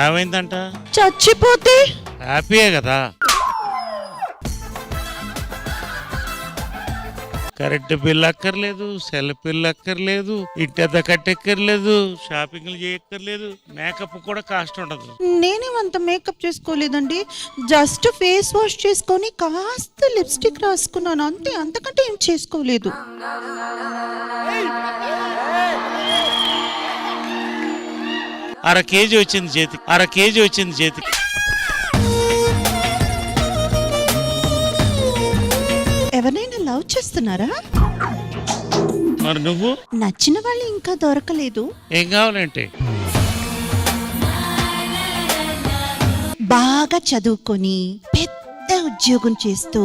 ఏమైందంట? చచ్చిపోతే హ్యాపీయే కదా. కరెంట్ బిల్ అక్కర్లేదు, సెల్ బిల్ అక్కర్లేదు, ఇంటి కట్టెక్కర్లేదు, షాపింగ్లు చేయక్కర్లేదు, మేకప్ కూడా కాస్ట్ ఉండదు. నేనేమంత మేకప్ చేసుకోలేదండి, జస్ట్ ఫేస్ వాష్ చేసుకొని కాస్త లిప్స్టిక్ రాసుకున్నాను అంతే, అంతకంటే ఏం చేసుకోలేదు. అర కేజీ వచ్చింది చేతికి. ఎవరైనా లవ్ చేస్తున్నారా? మరి నువ్వు? నచ్చిన వాళ్ళు ఇంకా దొరకలేదు. ఏం కావాలంటే? బాగా చదువుకొని పెద్ద ఉద్యోగం చేస్తూ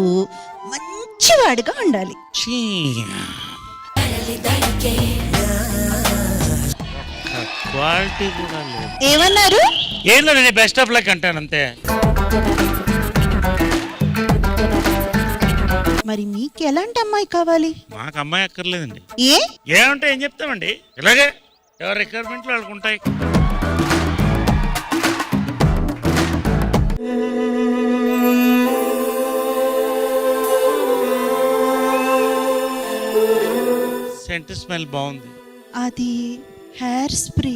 మంచివాడిగా ఉండాలి. క్వాలిటీ కూడా లేదు. ఏమన్నారు? ఏం లేదు, నేను బెస్ట్ ఆఫ్ లక్ అంటాను అంతే. మరి మీకు ఎలాంటి అమ్మాయి కావాలి? మాకు అమ్మాయి అక్కర్లేదండి. ఏమంటే ఏం చెప్తామండి, ఇలాగే ఎవరి రిక్వైర్మెంట్లు వాళ్ళకు ఉంటాయి. సెంట్ స్మెల్ బాగుంది. అది హెయిర్ స్ప్రే.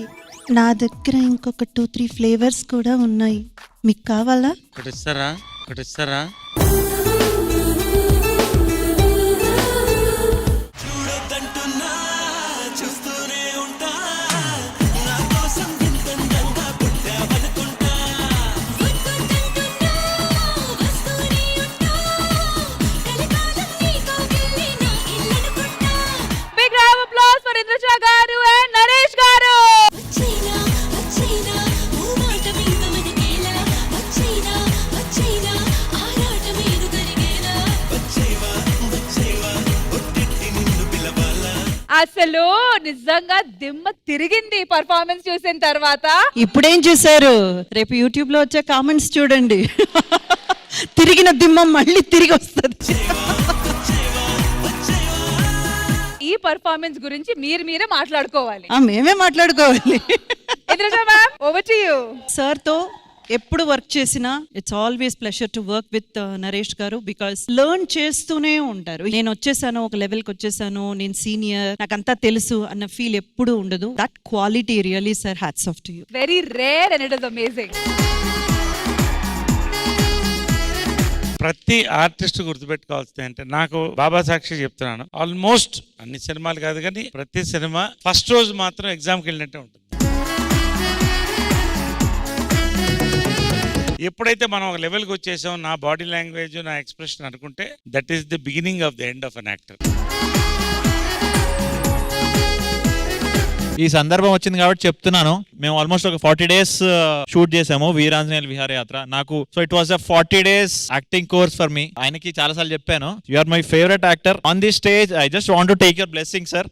నా దగ్గర ఇంకొక 2-3 ఫ్లేవర్స్ కూడా ఉన్నాయి, మీకు కావాలా? ఒకటి ఇస్తారా? అసలు నిజంగా దిమ్మ తిరిగింది పర్ఫార్మెన్స్ చూసిన తర్వాత. ఇప్పుడేం చూసారు? రేపు యూట్యూబ్ లో వచ్చే కామెంట్స్ చూడండి. తిరిగిన దిమ్మ మళ్ళీ తిరిగి వస్తుంది. ఈ పర్ఫార్మెన్స్ గురించి మీరే మాట్లాడుకోవాలి. మేమే మాట్లాడుకోవాలి. Indraja ma'am, over to you. Sir తో ఎప్పుడు వర్క్ చేసినా it's always pleasure to work with Naresh గారు, బికాస్ లెర్న్ చేస్తూనే ఉంటారు. నేను వచ్చేసాను, ఒక లెవెల్కి వచ్చేసాను, నేను సీనియర్, నాకంతా తెలుసు అన్న ఫీల్ ఎప్పుడు ఉండదు. That quality really sir, hats off to you. Very rare and it is amazing. ప్రతి ఆర్టిస్ట్ గుర్తుపెట్టుకోవాల్సింది అంటే, నాకు బాబా సాక్షి చెప్తున్నాను, ఆల్మోస్ట్ అన్ని సినిమాలు కాదు కానీ ప్రతి సినిమా ఫస్ట్ రోజు మాత్రం ఎగ్జామ్కి వెళ్ళినట్టే ఉంటుంది. ఎప్పుడైతే మనం ఒక లెవెల్కి వచ్చేసాం, నా బాడీ లాంగ్వేజ్, నా ఎక్స్ప్రెషన్ అనుకుంటే, that is the beginning of the end of an actor. ఈ సందర్భం వచ్చింది కాబట్టి చెప్తున్నాను. మేము ఆల్మోస్ట్ ఒక 40 days షూట్ చేసాము వీరాంజనేయుల విహారయాత్ర. నాకు so it was 40 days acting course for me. ఆయనకి చాలా సార్లు చెప్పాను, you are my favourite actor on the stage. I just want to take your blessing sir.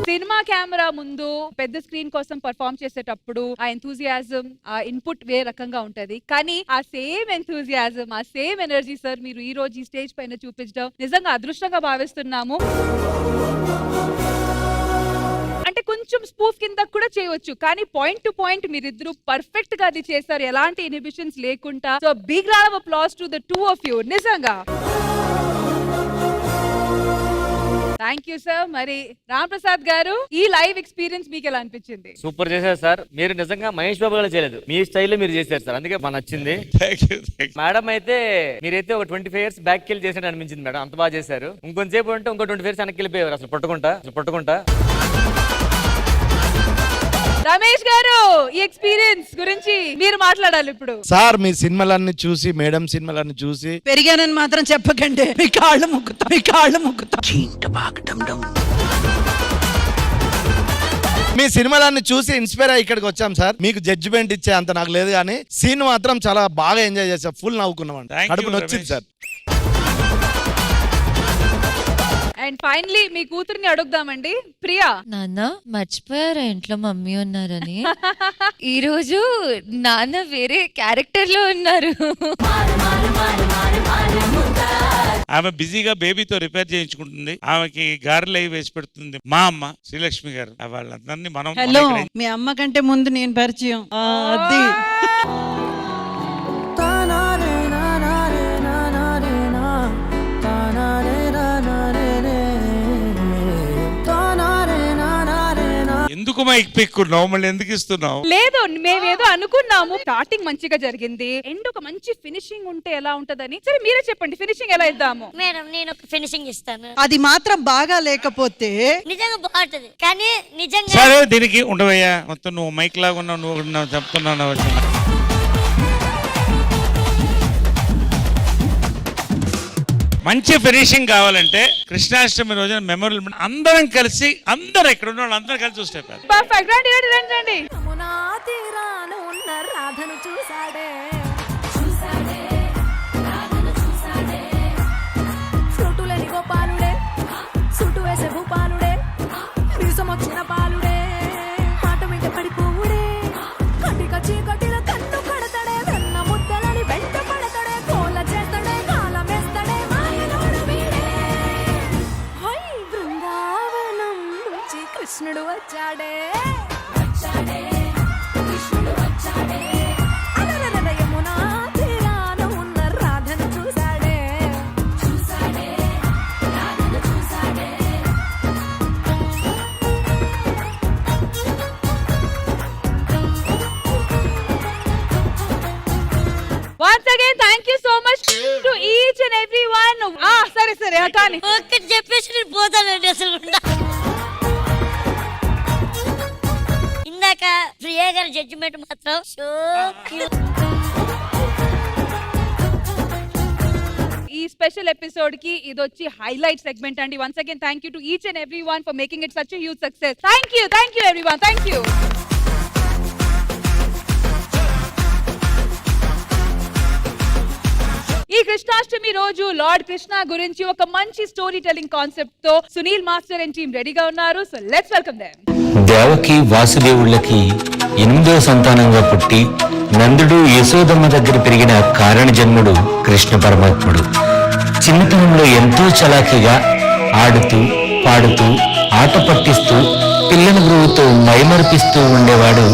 Cinema camera ముందు పెద్ద స్క్రీన్ కోసం పర్ఫార్మ్ చేసేటప్పుడు ఆ ఎంతూజియాజం, ఆ ఇన్పుట్ వేరే రకంగా ఉంటది. కానీ ఆ సేమ్ ఎంతూజియాజం, ఆ సేమ్ ఎనర్జీ సార్ మీరు ఈ రోజు ఈ స్టేజ్ పైన చూపించడం నిజంగా అదృష్టంగా భావిస్తున్నాము. అంటే కొంచెం స్పూఫ్ కింద కూడా చేయవచ్చు, కానీ పాయింట్ టు పాయింట్ మీరిద్దరు పర్ఫెక్ట్ గా అది చేస్తారు, ఎలాంటి ఇన్హిబిషన్స్ లేకుండా. So big round of applause to the two of you. నిజంగా థ్యాంక్ యూ సార్. మరి రామ్ ప్రసాద్ గారు, ఈ లైవ్ ఎక్స్పీరియన్స్ మీకు ఎలా అనిపించింది? సూపర్ చేశారు సార్. మీరు నిజంగా మహేష్ బాబు గారు చేయలేదు, మీ స్టైల్లో మీరు చేశారు సార్, అందుకే మాకు నచ్చింది. మేడం అయితే మీరైతే ఒక 25 years బ్యాక్ వెళ్ళి చేసినట్టు అనిపించింది మేడం, అంత బాగా చేశారు. ఇంకొంతసేపు ఉంటే ఇంకో 25 years వెనక్కి వెళ్ళిపోయారు అసలు పట్టుకుంటా. రమేష్ గారు ఈ ఎక్స్పీరియన్స్ గురించి మీరు మాట్లాడాలి ఇప్పుడు. సార్ మీ సినిమాలన్నీ చూసి, మేడం సినిమాలన్నీ చూసి పెరిగానని మాత్రం చెప్పకండి, మీ కాళ్ళు ముక్కుతా, మీ కాళ్ళు ముక్కుతా. మీ సినిమాలన్నీ చూసి ఇన్స్పైర్ అయ్యి ఇక్కడికి వచ్చాం సార్. మీకు జడ్జిమెంట్ ఇచ్చే అంత నాకు లేదు, కానీ సీన్ మాత్రం చాలా బాగా ఎంజాయ్ చేసాం. ఫుల్ నవ్వుకున్నాం, Thank you, కడుపు నొచ్చింది సార్. అండ్ ఫైనలీ మీ కూతుర్ని అడుగుదామండి. ప్రియా, నాన్న మర్చిపోయారా ఇంట్లో మమ్మీ ఉన్నారని? ఈ రోజు నాన్న వేరే క్యారెక్టర్ లో ఉన్నారు. ఆమె బిజీగా బేబీతో రిపేర్ చేయించుకుంటుంది. ఆమెకి గారెలు అవి వేసి పెడుతుంది మా అమ్మ శ్రీలక్ష్మి గారు. వాళ్ళందరినీ మనం హలో, మీ అమ్మ కంటే ముందు నేను పరిచయం. అది ఎందుకు మైక్ పెక్కున్నావు, మళ్ళీ ఎందుకు ఇస్తున్నావు? లేదు మేమేదో అనుకున్నాము. స్టార్టింగ్ మంచిగా జరిగింది, ఎండ్ ఒక మంచి ఫినిషింగ్ ఉంటే ఎలా ఉంటదని. సరే మీరే చెప్పండి, ఫినిషింగ్ ఎలా ఇద్దాము? మేడం నేను ఒక ఫినిషింగ్ ఇస్తాను. అది మాత్రం బాగా లేకపోతే నిజంగా బాగుంటది, కానీ నిజంగా సరే దీనికి ఉండవయ్యా. మొత్తం నువ్వు మైక్ లాగా ఉన్నావు, నువ్వు చెప్తున్నావు. మంచి ఫినిషింగ్ కావాలంటే కృష్ణాష్టమి రోజున మెమొరబుల్ అందరం కలిసి, అందరు ఇక్కడ ఉన్న వాళ్ళు అందరూ కలిసి చూస్తే పర్ఫెక్ట్. రండి రండి రండి రండి. రాధను చూసాడే, ఫ్రూటులేని గోపాలుడే, సుటు వేసే భూపాలుడే, వీసం వచ్చిన పాలుడే, మాట మీద పడిపోవుడే, కటిక చీకటిల కన్ను కడతాడే, వెన్న ముద్దలని వెంట పడతాడే, కోల చేస్తాడే, కాలం వేస్తాడే, మాయలోడు వీడే. హై బృందావనం నుంచి కృష్ణుడు వచ్చాడే, వచ్చాడే కృష్ణుడు వచ్చాడే. అలరల యమునా తీరాన ఉన్న రాధను చూసాడే, చూసాడే రాధను చూసాడే. Once again, thank you so much to each and everyone. సరే సరే కానీ ఒక్కటి చెప్పేసి నేను పోతానండి అసలు. ఇందాక ప్రియా గారి జడ్జిమెంట్ మాత్రం సో క్యూట్. ఈ స్పెషల్ ఎపిసోడ్ కి ఇది వచ్చి హైలైట్ సెగ్మెంట్ అండి. Once again thank you to each and every one for making it such a huge success. Thank you everyone, thank you. ఈ కృష్ణాష్టమి రోజు లార్డ్ కృష్ణ గురించి ఒక మంచి స్టోరీ టెల్లింగ్ కాన్సెప్ట్ తో సునీల్ మాస్టర్ అండ్ టీమ్ రెడీగా ఉన్నారు. So let's welcome them. Devaki వాసుదేవుళ్ళకి 8వ సంతానంగా పుట్టి నందుడు యశోదమ్మ దగ్గర పెరిగిన కారణ జన్ముడు కృష్ణ పరమాత్ముడు. చిన్నతనంలో ఎంతో చలాకీగా ఆడుతూ పాడుతూ ఆట పట్టిస్తూ పిల్లల గురువుతో మైమరిపిస్తూ ఉండేవాడు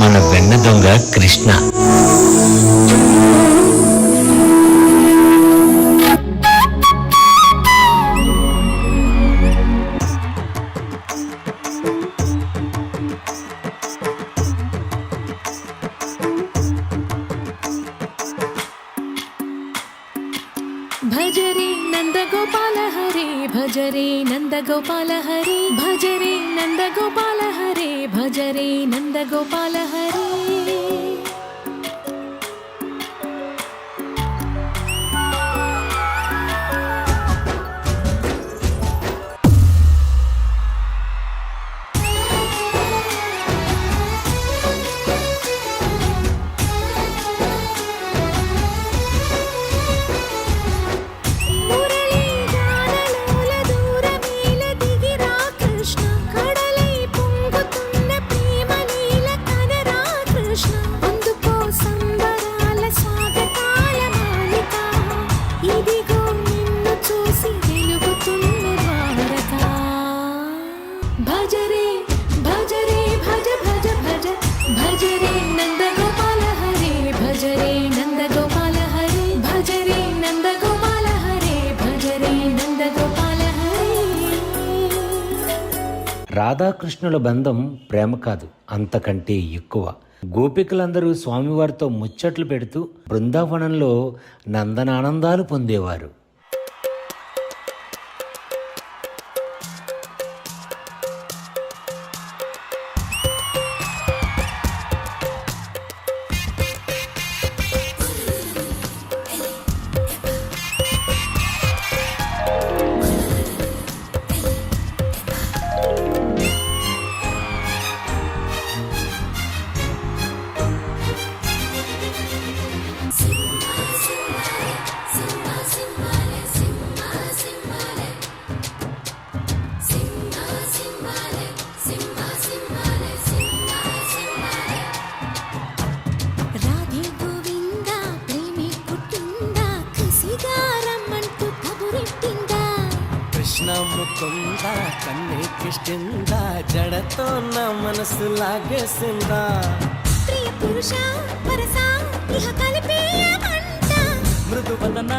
మన వెన్న దొంగ కృష్ణ. భజరే నందగోపాల హరే, భజరే నందగోపాల హరే, భజరే నందగోపాల హరే, భజరే నందగోపాల హరే. రాధాకృష్ణుల బంధం ప్రేమ కాదు, అంతకంటే ఎక్కువ. గోపికలందరూ స్వామివారితో ముచ్చట్లు పెడుతూ బృందావనంలో నందనానందాలు పొందేవారు. నమ్ముకుందా కన్నెక్కిష్టిందా జడతో నా మనసు లాగేసిందా ప్రియ పురుష వరస ఇహ కలిపేయమంట మృదువదన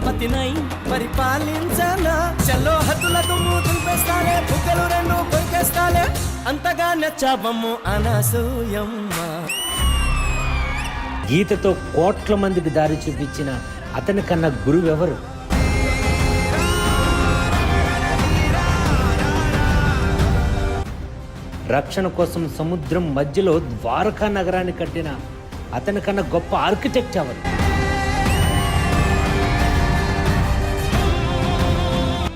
పతినై పరిపాలించనా చలో హద్దులకు దులిపేస్తాలే బుగ్గలు రెండు కొరికేస్తాలే అంతగా నచ్చావమ్ము అనసూయమ్మ. గీతతో కోట్ల మందికి దారి చూపించిన అతని కన్నా గురువెవరు? రక్షణ కోసం సముద్రం మధ్యలో ద్వారకా నగరాన్ని కట్టిన అతని కన్నా గొప్ప ఆర్కిటెక్ట్ ఎవరు?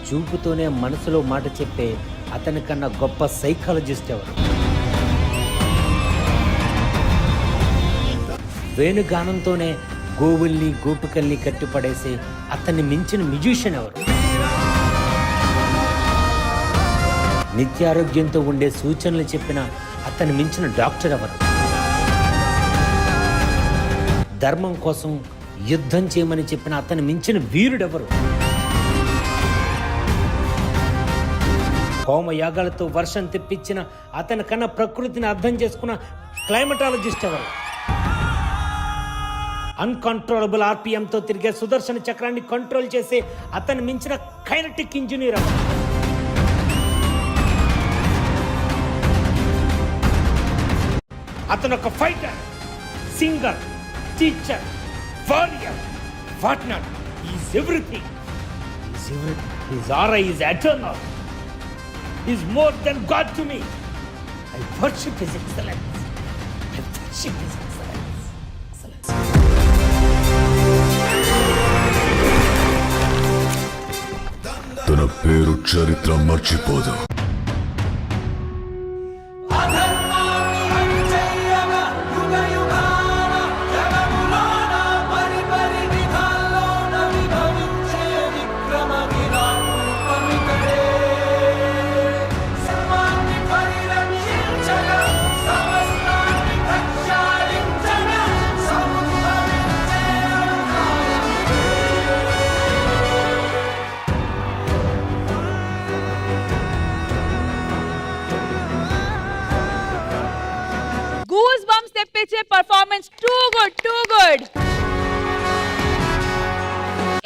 చూపుతోనే మనసులో మాట చెప్పే అతని కన్నా గొప్ప సైకాలజిస్ట్ ఎవరు? వేణుగానంతోనే గోవుల్ని గోపికల్ని కట్టిపడేసి అతన్ని మించిన మ్యూజిషియన్ ఎవరు? నిత్యారోగ్యంతో ఉండే సూచనలు చెప్పిన అతన్ని మించిన డాక్టర్ ఎవరు? ధర్మం కోసం యుద్ధం చేయమని చెప్పిన అతన్ని మించిన వీరుడెవరు? హోమయాగాలతో వర్షం తెప్పించిన అతని కన్నా ప్రకృతిని అర్థం చేసుకున్న క్లైమటాలజిస్ట్ ఎవరు? అన్కంట్రోలబుల్ ఆర్పిఎంతో తిరిగే సుదర్శన చక్రాన్ని కంట్రోల్ చేసే అతను మించిన కైనటిక్ ఇంజనీర్ ఎవరు? అతను ఒక fighter, singer, teacher, warrior, what not. Is everything. His aura is eternal. He is more than God to me. I worship His excellence. I worship His excellence. తన పేరు చరిత్ర మర్చిపోదు. గూస్ బంప్స్ తెప్పించే పర్ఫార్మెన్స్ టూ గుడ్.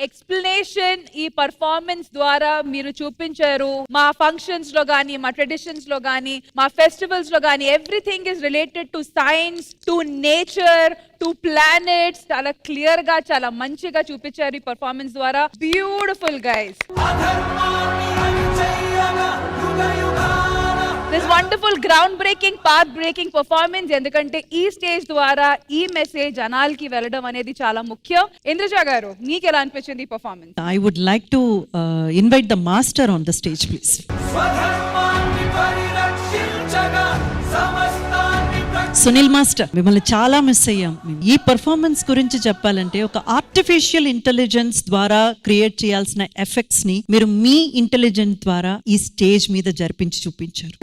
ఎక్స్ప్లెనేషన్ ఈ పర్ఫార్మెన్స్ ద్వారా మీరు చూపించారు. మా ఫంక్షన్స్ లో గానీ, మా ట్రెడిషన్స్ లో గానీ, మా ఫెస్టివల్స్ లో గానీ everything is related to science, to nature, to planets. చాలా క్లియర్ గా, చాలా మంచిగా చూపించారు ఈ పర్ఫార్మెన్స్ ద్వారా. Beautiful guys. This wonderful ground breaking, path breaking performance. ఎందుకంటే ఈ స్టేజ్ ద్వారా ఈ మెసేజ్ జనాలకి వెళ్ళడం అనేది చాలా ముఖ్యం. ఇంద్రజ గారు, మీకు ఎలా అనిపించింది ఈ performance? I would like to invite the master on the stage, please. Sunil master, మిమ్మల్ని చాలా మిస్ అయ్యాం. ఈ పర్ఫార్మెన్స్ గురించి చెప్పాలంటే ఒక ఆర్టిఫిషియల్ ఇంటెలిజెన్స్ ద్వారా క్రియేట్ చేయాల్సిన ఎఫెక్ట్స్ ని మీరు మీ ఇంటెలిజెన్స్ ద్వారా ఈ స్టేజ్ మీద జరిపించి చూపించారు.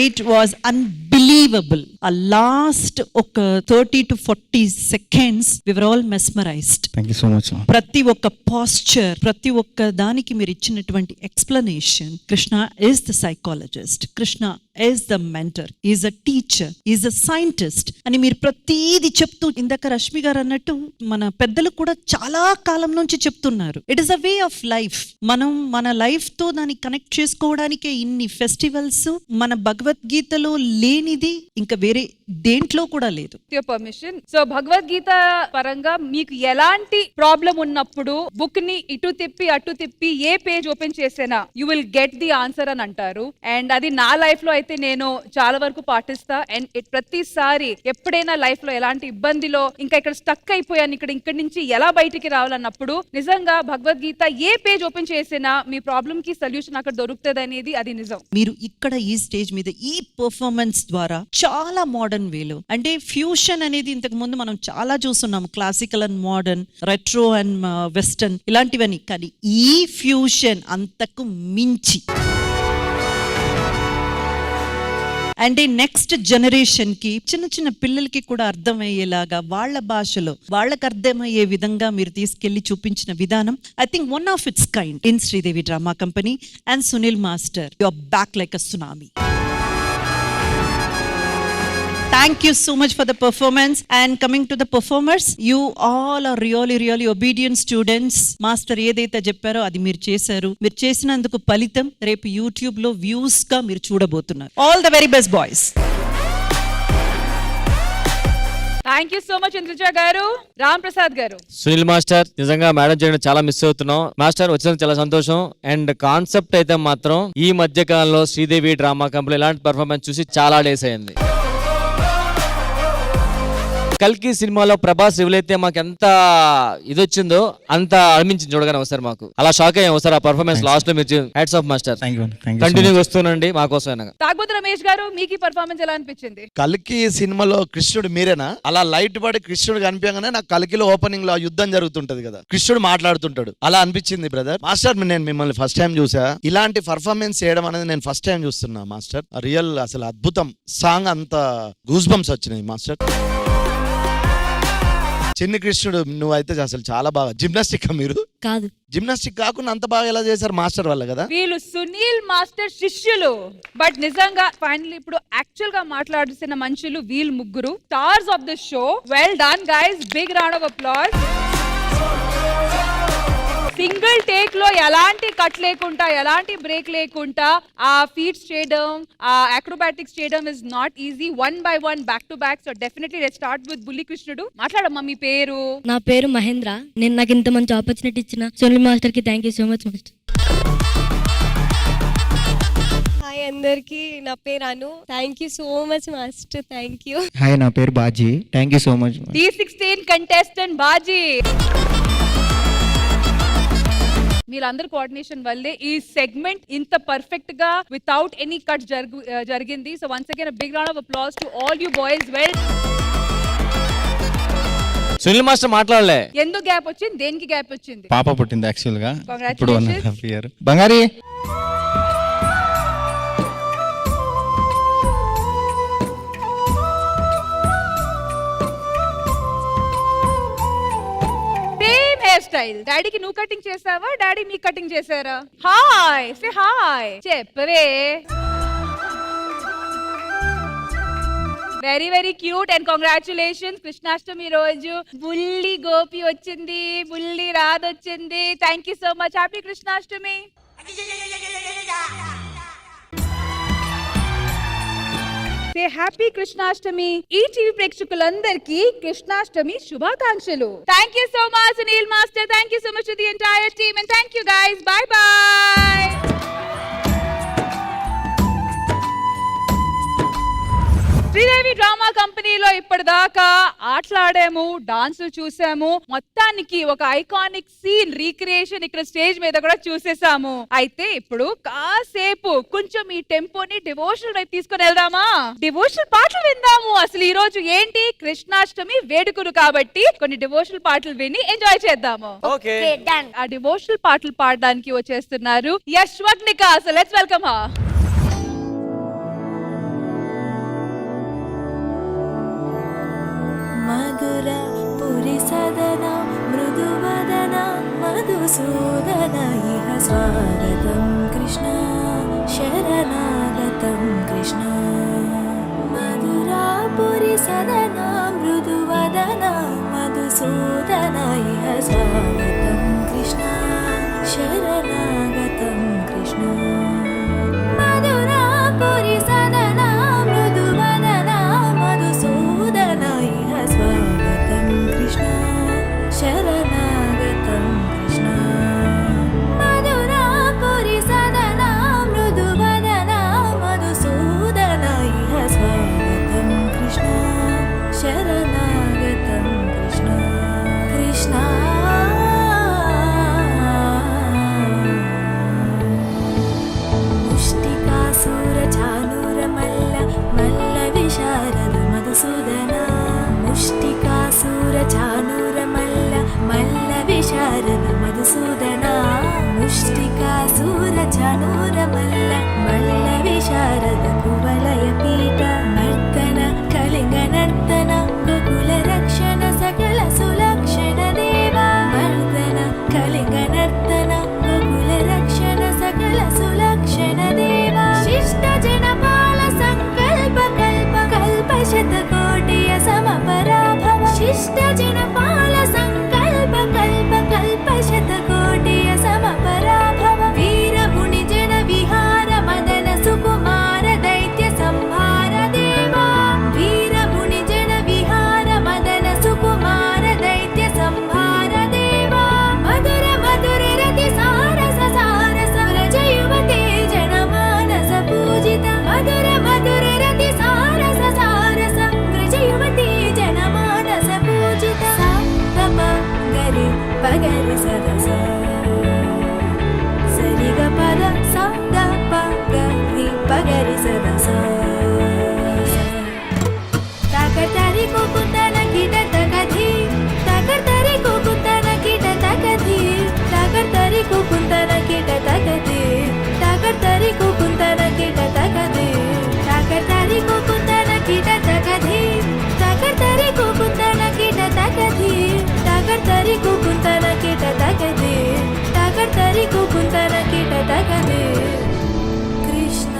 It was unbelievable. A last ఒక 30 to 40 seconds we were all mesmerized. Thank you so much. ప్రతి ఒక్క పాస్చర్, ప్రతి ఒక్క దానికి మీరు ఇచ్చినటువంటి explanation. Krishna is the psychologist, Krishna is the mentor, is a teacher, is a scientist అని మీరు ప్రతిదీ చెప్తూ, ఇందాక రష్మి గారు అన్నట్టు మన పెద్దలు కూడా చాలా కాలం నుంచి చెప్తున్నారు. It is a way of life. మనం మన లైఫ్ తో దాన్ని కనెక్ట్ చేసుకోవడానికే ఇన్ని ఫెస్టివల్స్. మన భగవద్గీతలో లేనిది ఇంకా వేరే దేంట్లో కూడా లేదు. పర్మిషన్. సో భగవద్గీత పరంగా మీకు ఎలాంటి ప్రాబ్లం ఉన్నప్పుడు బుక్ ని ఇటు తిప్పి అటు తిప్పి ఏ పేజ్ ఓపెన్ చేసినా you will get the answer అని అంటారు. అండ్ అది నా లైఫ్ లో అయితే నేను చాలా వరకు పాటిస్తా. అండ్ ప్రతిసారి ఎప్పుడైనా లైఫ్ లో ఎలాంటి ఇబ్బందిలో ఇంకా ఇక్కడ స్టక్ అయిపోయాను, ఇక్కడి నుంచి ఎలా బయటికి రావాలన్నప్పుడు నిజంగా భగవద్గీత ఏ పేజ్ ఓపెన్ చేసినా మీ ప్రాబ్లం కి సొల్యూషన్ అక్కడ దొరుకుతుంది అనేది అది నిజం. మీరు ఇక్కడ ఈ స్టేజ్ మీద ఈ పర్ఫార్మెన్స్ ద్వారా చాలా మోడర్న్ వేలో, అంటే ఫ్యూషన్ అనేది ఇంతకు ముందు మనం చాలా చూస్తున్నాం, classical and modern, retro and western ఇలాంటివన్నీ. కానీ ఈ ఫ్యూషన్ అంతకు మించి అంటే నెక్స్ట్ జనరేషన్ కి చిన్న చిన్న పిల్లలకి కూడా అర్థమయ్యేలాగా వాళ్ళ భాషలో వాళ్ళకి అర్థమయ్యే విధంగా మీరు తీసుకెళ్లి చూపించిన విధానం I think one of its kind in Sridevi drama company and Sunil master you are back like a tsunami. Thank you so much for the performance. And coming to the performers, you all are really obedient students. Master ఏదైతే చెప్పారో అది మీరు చేశారు. మీరు చేసినందుకు ఫలితం రేపు యూట్యూబ్ లో వ్యూస్ గా మీరు చూడబోతున్నారు. All the very best boys. Thank you so much Indraja గారు. రామ్ ప్రసాద్ గారు. సునీల్ మాస్టర్ నిజంగా మేడం చేయడం చాలా మిస్ అవుతున్నాం. మాస్టర్ వచ్చినందుకు చాలా సంతోషం. అండ్ కాన్సెప్ట్ అయితే మాత్రం ఈ మధ్య కాలంలో శ్రీదేవి డ్రామా కంపెనీ ఇలాంటి పర్ఫార్మెన్స్ చూసి చాలా డేస్ అయింది. కల్కి సినిమాలో ప్రభాస్ ఎవరైతే మాకు ఎంత ఇది వచ్చిందో అంత అనిపించింది చూడగానే ఒకసారి మాకు అలా షాక్ అయ్యాం ఒకసారి ఆ పర్ఫార్మెన్స్ లాస్ట్ లో మీరు హ్యాట్స్ ఆఫ్ మాస్టర్. కంటిన్యూ వస్తున్నాండి మాకోసం. తాగుబోతు రమేష్ గారు మీకు ఈ పర్ఫార్మెన్స్ ఎలా అనిపించింది? కల్కి సినిమాలో కృష్ణుడు మీరేనా? అలా లైట్ పడి కృష్ణుడు కనిపించగానే నాకు కల్కిలో ఓపెనింగ్ లో యుద్ధం జరుగుతుంటది కదా, కృష్ణుడు మాట్లాడుతుంటాడు, అలా అనిపించింది బ్రదర్. మాస్టర్ నేను మిమ్మల్ని ఫస్ట్ టైం చూసా, ఇలాంటి పర్ఫార్మెన్స్ చేయడం అనేది నేను ఫస్ట్ టైం చూస్తున్నా మాస్టర్. రియల్ అసలు అద్భుతం. సాంగ్ అంత గూస్ బంప్స్ వచ్చినాయి మాస్టర్. చిన్ని కృష్ణుడు నువ్వైతే అసలు చాలా బాగా జిమ్నాస్టిక్ మీరు కాదు, జిమ్నాస్టిక్ కాకుండా అంత బాగా ఎలా చేశారు మాస్టర్ వల్ల కదా. వీళ్ళు సునీల్ మాస్టర్ శిష్యులు. బట్ నిజంగా ఫైనల్లీ ఇప్పుడు యాక్చువల్ గా మాట్లాడుతున్న మనుషులు వీళ్ళు ముగ్గురు stars of the show. Well done guys, big round of applause. Single take లో ఎలాంటి కట్ లేకుండా ఎలాంటి బ్రేక్ లేకుండా ఆ ఫీట్స్ చేయడం, ఆ అక్రోబాటిక్స్ చేయడం is not easy. 1 by 1 back to back. So definitely let's start with బుల్లి కృష్ణుడు. మాట్లాడమ్మా మీ పేరు. నా పేరు మహేంద్ర. నేను నాకు ఇంత మంచి ఆపర్చునిటీ ఇచ్చిన సునీల్ మాస్టర్ కి thank you so much master. Hi అందరికి, నా పేరు Anu. Thank you so much master. Thank you. Hi, నా పేరు Baji. Thank you so much. D16 contestant Baji. మీరందరి కోఆర్డినేషన్ వల్లే ఈ సెగ్మెంట్ ఇంత పర్ఫెక్ట్ గా వితౌట్ ఎనీ కట్ జరిగింది. So once again a big round of applause to all you boys. Well, Sunil master మాట్లాడలే. ఎందుకు గ్యాప్ వచ్చింది? దేనికి గ్యాప్ వచ్చింది? పాప పుట్టింది యాక్చువల్ గా. ఇప్పుడు Congratulations. 1.5 year. బంగారి హెయిర్ స్టైల్. డాడీకి నువ్వు కటింగ్ చేసావా, డాడీ మీ కటింగ్ చేశారా? హాయ్, సే హాయ్ చెప్పవే. Very cute and congratulations. Krishnashtami రోజు బుల్లి గోపి వచ్చింది, బుల్లి రాధ వచ్చింది. Thank you so much. Happy Krishnashtami. Happy Krishnashtami. ఈ టీవీ ప్రేక్షకులందరికీ కృష్ణాష్టమి శుభాకాంక్షలు. Thank you so much Sunil master. Thank you so much to the entire team and thank you guys. By by. Sridevi drama కంపెనీలో ఇప్పటిదాకా ఆటలాడాము, డాన్సులు చూసాము, మొత్తానికి ఒక ఐకానిక్ సీన్ రీక్రియేషన్ ఇక్కడ స్టేజ్ మీద కూడా చూసేసాము. అయితే ఇప్పుడు కాసేపు కొంచెం ఈ టెంపోని డివోషనల్ వైపు తీసుకొని వెళ్దామా? డివోషనల్ పాటలు విందాము. అసలు ఈ రోజు ఏంటి, కృష్ణాష్టమి వేడుకలు కాబట్టి కొన్ని డివోషనల్ పాటలు విని ఎంజాయ్ చేద్దాము. ఆ డివోషనల్ పాటలు పాడడానికి వచ్చేస్తున్నారు Yashwagnika. So let's welcome her. మధుర పురి సదన మృదువదన మధుసూదన ఇహ స్వాగతం కృష్ణ శరణాగతం కృష్ణ. మధుర పురి సదన మృదువదన మధుసూదన ఇహ స్వాగతం కృష్ణ శరణాగతం కృష్ణ. మధుర పురి సదన మృదువదన మధుసూదన ఇహ స్వాగతం కృష్ణ శరణాగతం కృష్ణ. మధుర పురి సదన మృదువదన మధుసూదన ఇహ స్వాగతం కృష్ణ శరణాగతం కృష్ణ. కృష్ణ ముష్టికాసుర చానూర మల్ల మల్ల విశారద మధుసూదన. ముష్టికాసుర చానూర మల్ల మల్ల విశారద మధుసూదన. ముష్టికాసుర చానూర మల్ల మల్ల విశారద కువలయ పీఠ పగరి సదస సరిగ పద సద పగరి పగరి సదస తకతరి కుకుందన కిట తకధి తకతరి కుకుందన కిట తకధి తకతరి కుకుందన కిట తకధి తకతరి కుకుందన కిట తకధి తకతరి కుకుందన కిట తకధి తకతరి కుకుందన కిట తకధి తకతరి కుకుందన కిట తకధి తకతరి కుకుందన కిట తకధి కృష్ణ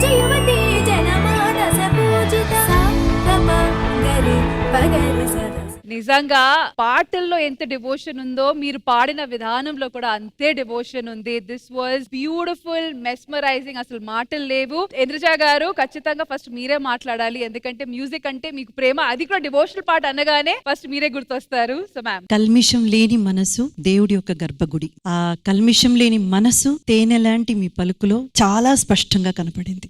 జయవతి జనమానస పూజిత సాంగరి పగరి సద. నిజంగా పాటల్లో ఎంత డివోషన్ ఉందో మీరు పాడిన విధానంలో కూడా అంతే డివోషన్ ఉంది. This was beautiful, mesmerising. అసలు మాటలు లేవు. ఇంద్రజ గారు ఖచ్చితంగా ఫస్ట్ మీరే మాట్లాడాలి, ఎందుకంటే మ్యూజిక్ అంటే మీకు ప్రేమ. అది కూడా డివోషనల్ పాట అనగానే ఫస్ట్ మీరే గుర్తొస్తారు. So ma'am. కల్మిషం లేని మనసు దేవుడి యొక్క గర్భగుడి. ఆ కల్మిషం లేని మనసు తేనె లాంటి మీ పలుకులో చాలా స్పష్టంగా కనపడింది.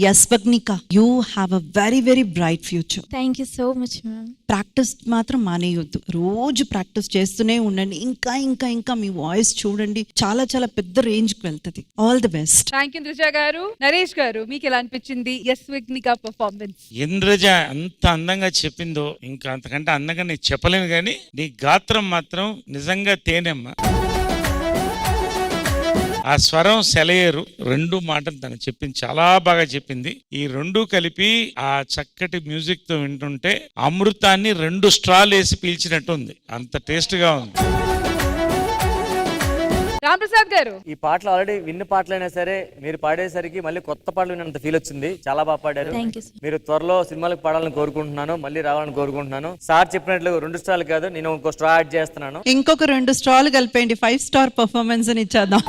Yashwagnika, you have a very very bright future. Thank you so much ma'am. Practice మాత్రం మానేయొద్దు. రోజు ప్రాక్టీస్ చేస్తూనే ఉండండి. ఇంకా ఇంకా ఇంకా మీ వాయిస్ చూడండి, చాలా చాలా పెద్ద రేంజ్ కి వెళ్తుంది. All the best. Thank you Indraja గారు. నరేష్ గారు, మీకు ఎలా అనిపించింది యస్వగ్నిక పర్ఫార్మెన్స్? ఇంద్రజ ఎంత అందంగా చెప్పిందో, ఇంకా అంతకంటే అందంగా నేను చెప్పలేను, కానీ నీ గాత్రం మాత్రం నిజంగా తేనెమ్మ. ఆ స్వరం సెలయేరు, రెండు మాటలు తను చెప్పింది, చాలా బాగా చెప్పింది. ఈ రెండు కలిపి ఆ చక్కటి మ్యూజిక్ తో వింటుంటే అమృతాన్ని 2 స్ట్రాలు వేసి పీల్చినట్టు ఉంది, అంత టేస్ట్ గా ఉంది. రాంప్రసాద్ గారు, ఈ పాటలు ఆల్రెడీ విన్న పాటలైనా సరే మీరు పాడేసరికి మళ్ళీ కొత్త పాటలు విన్నంత ఫీల్ వచ్చింది. చాలా బాగా పాడారు. మీరు త్వరలో సినిమాలకు పాడాలని కోరుకుంటున్నాను, మళ్ళీ రావాలని కోరుకుంటున్నాను. సార్ చెప్పినట్లు 2 స్టార్లు కాదు, నేను ఇంకో స్ట్రా యాడ్ చేస్తున్నాను. ఇంకొక 2 స్టార్లు కలిపేయండి, 5 స్టార్ పర్ఫార్మెన్స్ అని ఇచ్చేద్దాం.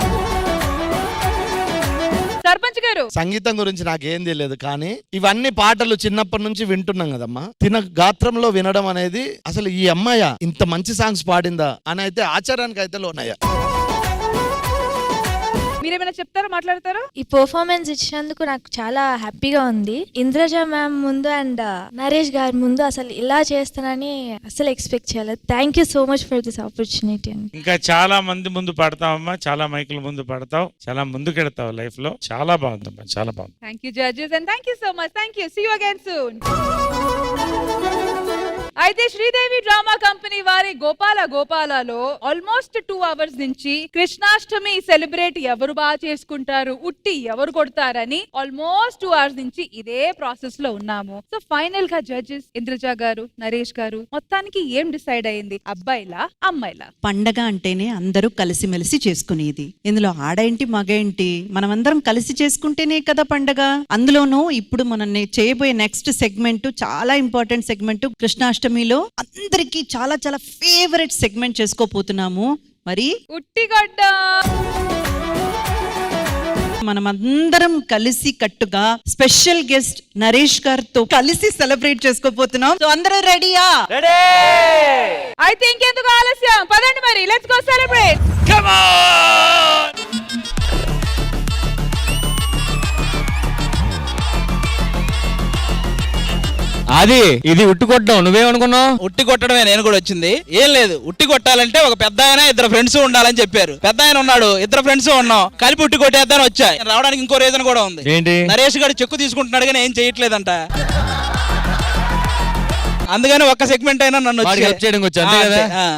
సర్పంచ్ గారు, సంగీతం గురించి నాకేం తెలియదు, కానీ ఇవన్నీ పాటలు చిన్నప్పటి నుంచి వింటున్నాం కదమ్మా. తిన గాత్రంలో వినడం అనేది, అసలు ఈ అమ్మాయ ఇంత మంచి సాంగ్స్ పాడిందా అని అయితే ఆశ్చర్యానికి అయితే లోనయ్యా. మీరేమైనా చెప్తారా, మాట్లాడతారా? ఈ పర్ఫార్మెన్స్ ఇచ్చినందుకు నాకు చాలా హ్యాపీగా ఉంది. ఇంద్రజ మ్యామ్ ముందు అండ్ నరేష్ గారి ముందు అసలు ఇలా చేస్తానని అసలు ఎక్స్పెక్ట్ చేయలేదు. Thank you so much for this opportunity. ఇంకా చాలా మంది ముందు పాడతావమ్మా, చాలా మైకుల ముందు పాడతావు, చాలా ముందుకెడతావు లైఫ్ లో. చాలా బాగుందమ్మా, చాలా బాగుంది. Thank you judges and thank you so much. Thank you. See you again soon. అయితే శ్రీదేవి డ్రామా కంపెనీ వారి గోపాల గోపాలలో ఆల్మోస్ట్ 2 అవర్స్ నుంచి కృష్ణాష్టమి సెలబ్రేట్ ఎవరు బాగా చేసుకుంటారు, ఉట్టి ఎవరు కొడతారని ఆల్మోస్ట్ 2 అవర్స్ నుంచి ఇదే ప్రాసెస్ లో ఉన్నాము. సో ఫైనల్ గా జడ్జెస్ ఇంద్రజ గారు, నరేష్ గారు, మొత్తానికి ఏం డిసైడ్ అయింది, అబ్బాయిలా అమ్మాయిలా? పండగ అంటేనే అందరూ కలిసిమెలిసి చేసుకునేది. ఇందులో ఆడేంటి మగేంటి, మనమందరం కలిసి చేసుకుంటేనే కదా పండగ. అందులోనూ ఇప్పుడు మనం చేయబోయే నెక్స్ట్ సెగ్మెంట్ చాలా ఇంపార్టెంట్ సెగ్మెంట్. కృష్ణాష్టమిలో అందరికి చాలా చాలా ఫేవరెట్ సెగ్మెంట్ చేసుకోపోతున్నాము. మరి ఉట్టిగడ్డ మనమందరం కలిసి కట్టుగా స్పెషల్ గెస్ట్ నరేష్ గారితో కలిసి సెలబ్రేట్ చేసుకోపోతున్నాం. సో అందరూ రెడీయా? అయితే ఇంకెందుకు ఆలస్యం, పదండి మరి, let's go celebrate. Come on. అది ఇది ఉట్టి కొట్టడం, నువ్వేమనుకున్నావు? ఉట్టి కొట్టడమే నేను కూడా వచ్చింది. ఏం లేదు, ఉట్టి కొట్టాలంటే ఒక పెద్ద ఆయన 2 ఫ్రెండ్స్ ఉండాలని చెప్పారు. పెద్ద ఆయన ఉన్నాడు, 2 ఫ్రెండ్స్ ఉన్నాం, కలిపి ఉట్టి కొట్టేద్దాని వచ్చా. రావడానికి ఇంకో రీజన్ కూడా ఉంది. ఏంటి? నరేష్ గారు చెక్కు తీసుకుంటున్నాడు కానీ ఏం చేయట్లేదంట. అందుకని ఒక్క సెగ్మెంట్ అయినా నన్ను చేయడం వచ్చా.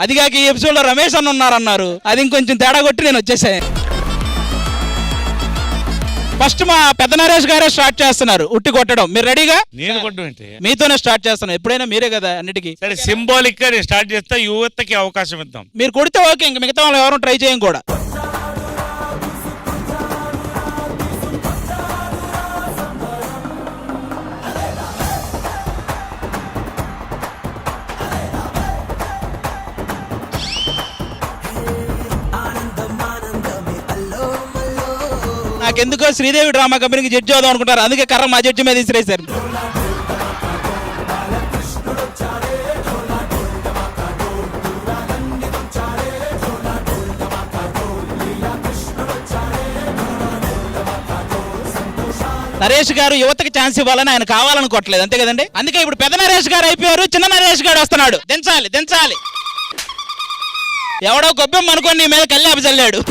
అది కాక ఈ ఎపిసోడ్ లో రమేష్ అన్న ఉన్నారన్నారు, అది ఇంకొంచెం తేడా కొట్టి నేను వచ్చేసాను. ఫస్ట్ మా పెద్ద నరేష్ గారే స్టార్ట్ చేస్తున్నారు ఉట్టి కొట్టడం. మీరు రెడీగా? నేను కొట్టడం మీతోనే స్టార్ట్ చేస్తాను, ఎప్పుడైనా మీరే కదా అన్నిటికీ. సరే, సింబాలిక్ గా స్టార్ట్ చేస్తా, యువతకి అవకాశం ఇద్దాం. మీరు కొడితే ఓకే, ఇంక మిగతా వాళ్ళు ఎవరు ట్రై చేయం కూడా. నాకెందుకో శ్రీదేవి డ్రామా కంపెనీకి జడ్జి అవుదాం అనుకుంటారు, అందుకే కర్ర మా జడ్జి మీద విసిరేశారు. నరేష్ గారు యువతకి ఛాన్స్ ఇవ్వాలని ఆయన కావాలనుకోవట్లేదు, అంతే కదండి. అందుకే ఇప్పుడు పెద్ద నరేష్ గారు అయిపోయారు, చిన్న నరేష్ గారు వస్తున్నాడు. దించాలి దించాలి. ఎవడో గొబ్బెమ్మ అనుకోని నీ మీద కల్లాపి చల్లాడు.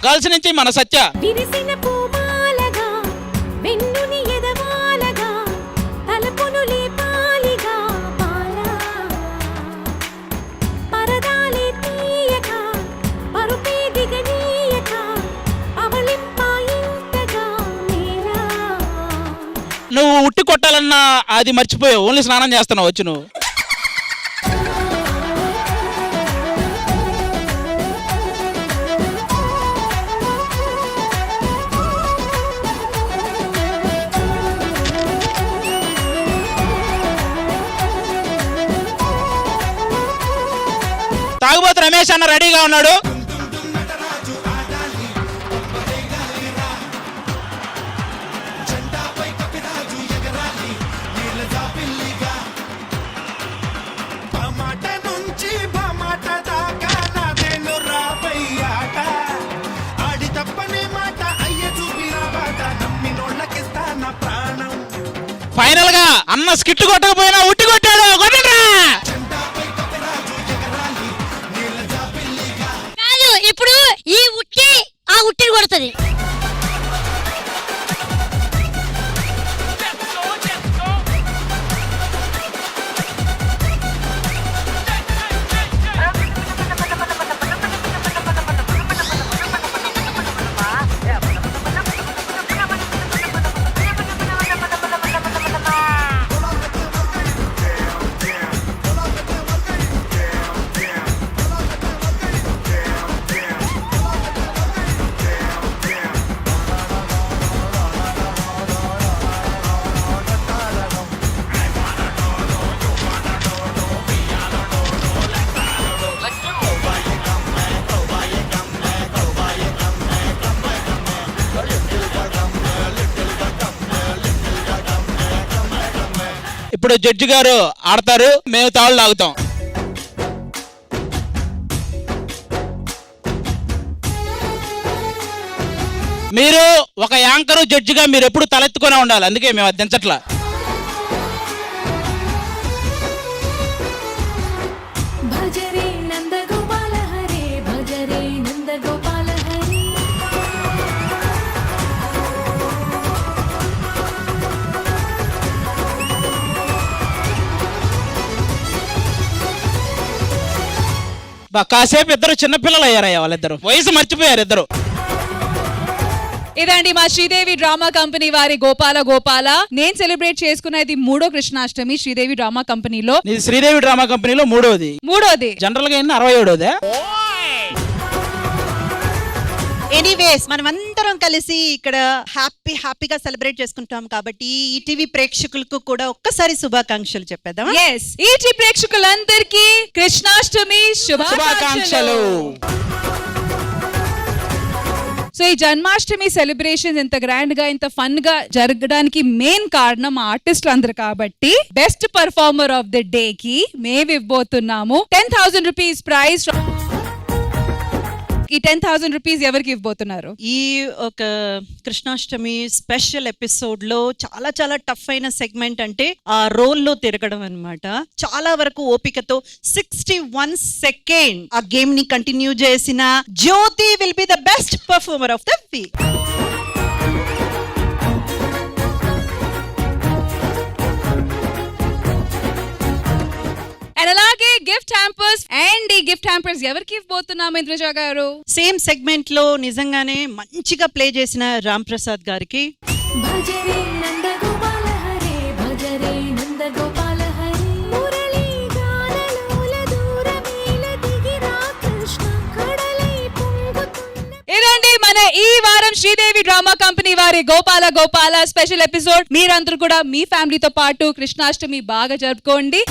గర్ల్స్ నుంచి మన సత్య. నువ్వు ఉట్టి కొట్టాలన్నా అది మర్చిపోయావు, ఓన్లీ స్నానం చేస్తున్నావు వచ్చి నువ్వు. తాగుబోతు రమేష్ అన్న రెడీగా ఉన్నాడు. ఫైనల్ గా అన్న స్కిట్ కొట్టకపోయినా ఉట్టి కొట్టాడు. కాదు, ఇప్పుడు ఈ ఉట్టి ఆ ఉట్టిని కొడుతుంది. ఇప్పుడు జడ్జి గారు ఆడతారు, మేము తాళ్ళు లాగుతాం. మీరు ఒక యాంకరు జడ్జిగా మీరు ఎప్పుడు తలెత్తుకునే ఉండాలి, అందుకే మేము అది దించట్లా. కాసేపు ఇద్దరు చిన్నపిల్లలు అయ్యారయ్యా, వాళ్ళిద్దరు వయసు మర్చిపోయారు ఇద్దరు. ఇదండి మా శ్రీదేవి డ్రామా కంపెనీ వారి గోపాల గోపాల. నేను సెలబ్రేట్ చేసుకున్నది 3వ కృష్ణాష్టమి శ్రీదేవి డ్రామా కంపెనీలో. ఇది శ్రీదేవి డ్రామా కంపెనీలో మూడోది. జనరల్ గా 67దే. ఎనీవేస్ మనం అందరం కలిసి ఇక్కడ హ్యాపీగా సెలబ్రేట్ చేసుకుంటాం కాబట్టి ఈటీవీ ప్రేక్షకులకు కూడా ఒక్కసారి శుభాకాంక్షలు చెప్పేద్దాం. ఈటీవీ ప్రేక్షకులందరికీ కృష్ణాష్టమి శుభాకాంక్షలు. సో ఈ జన్మాష్టమి సెలబ్రేషన్స్ ఇంత గ్రాండ్ గా ఇంత ఫన్ గా జరగడానికి మెయిన్ కారణం ఆర్టిస్టులు అందరు కాబట్టి best performer of the day కి మేము ఇవ్వబోతున్నాము 10,000 రూపీస్ ప్రైజ్. ఈ 10,000 రూపీస్ ఎవరికి ఇవ్వబోతున్నారు? ఈ ఒక కృష్ణాష్టమి స్పెషల్ ఎపిసోడ్ లో చాలా టఫ్ అయిన సెగ్మెంట్ అంటే ఆ రోల్ లో తిరగడం అన్నమాట. చాలా వరకు ఓపికతో 61 సెకండ్ ఆ గేమ్ ని కంటిన్యూ చేసిన Jyothi will be the best performer of the week. అలాగే గిఫ్ట్ హ్యాంపర్స్ అండ్ ఈ గిఫ్ట్ హ్యాంపర్స్ ఎవరికి ఇవ్వబోతున్నాము ఇంద్రజ గారు? సేమ్ సెగ్మెంట్ లో నిజంగానే మంచిగా ప్లే చేసిన రామ్ ప్రసాద్ గారికి, ఇదండి మన ఈ వారం శ్రీదేవి డ్రామా కంపెనీ వారి గోపాల గోపాల స్పెషల్ ఎపిసోడ్. మీరందరూ కూడా మీ ఫ్యామిలీతో పాటు కృష్ణాష్టమి బాగా జరుపుకోండి.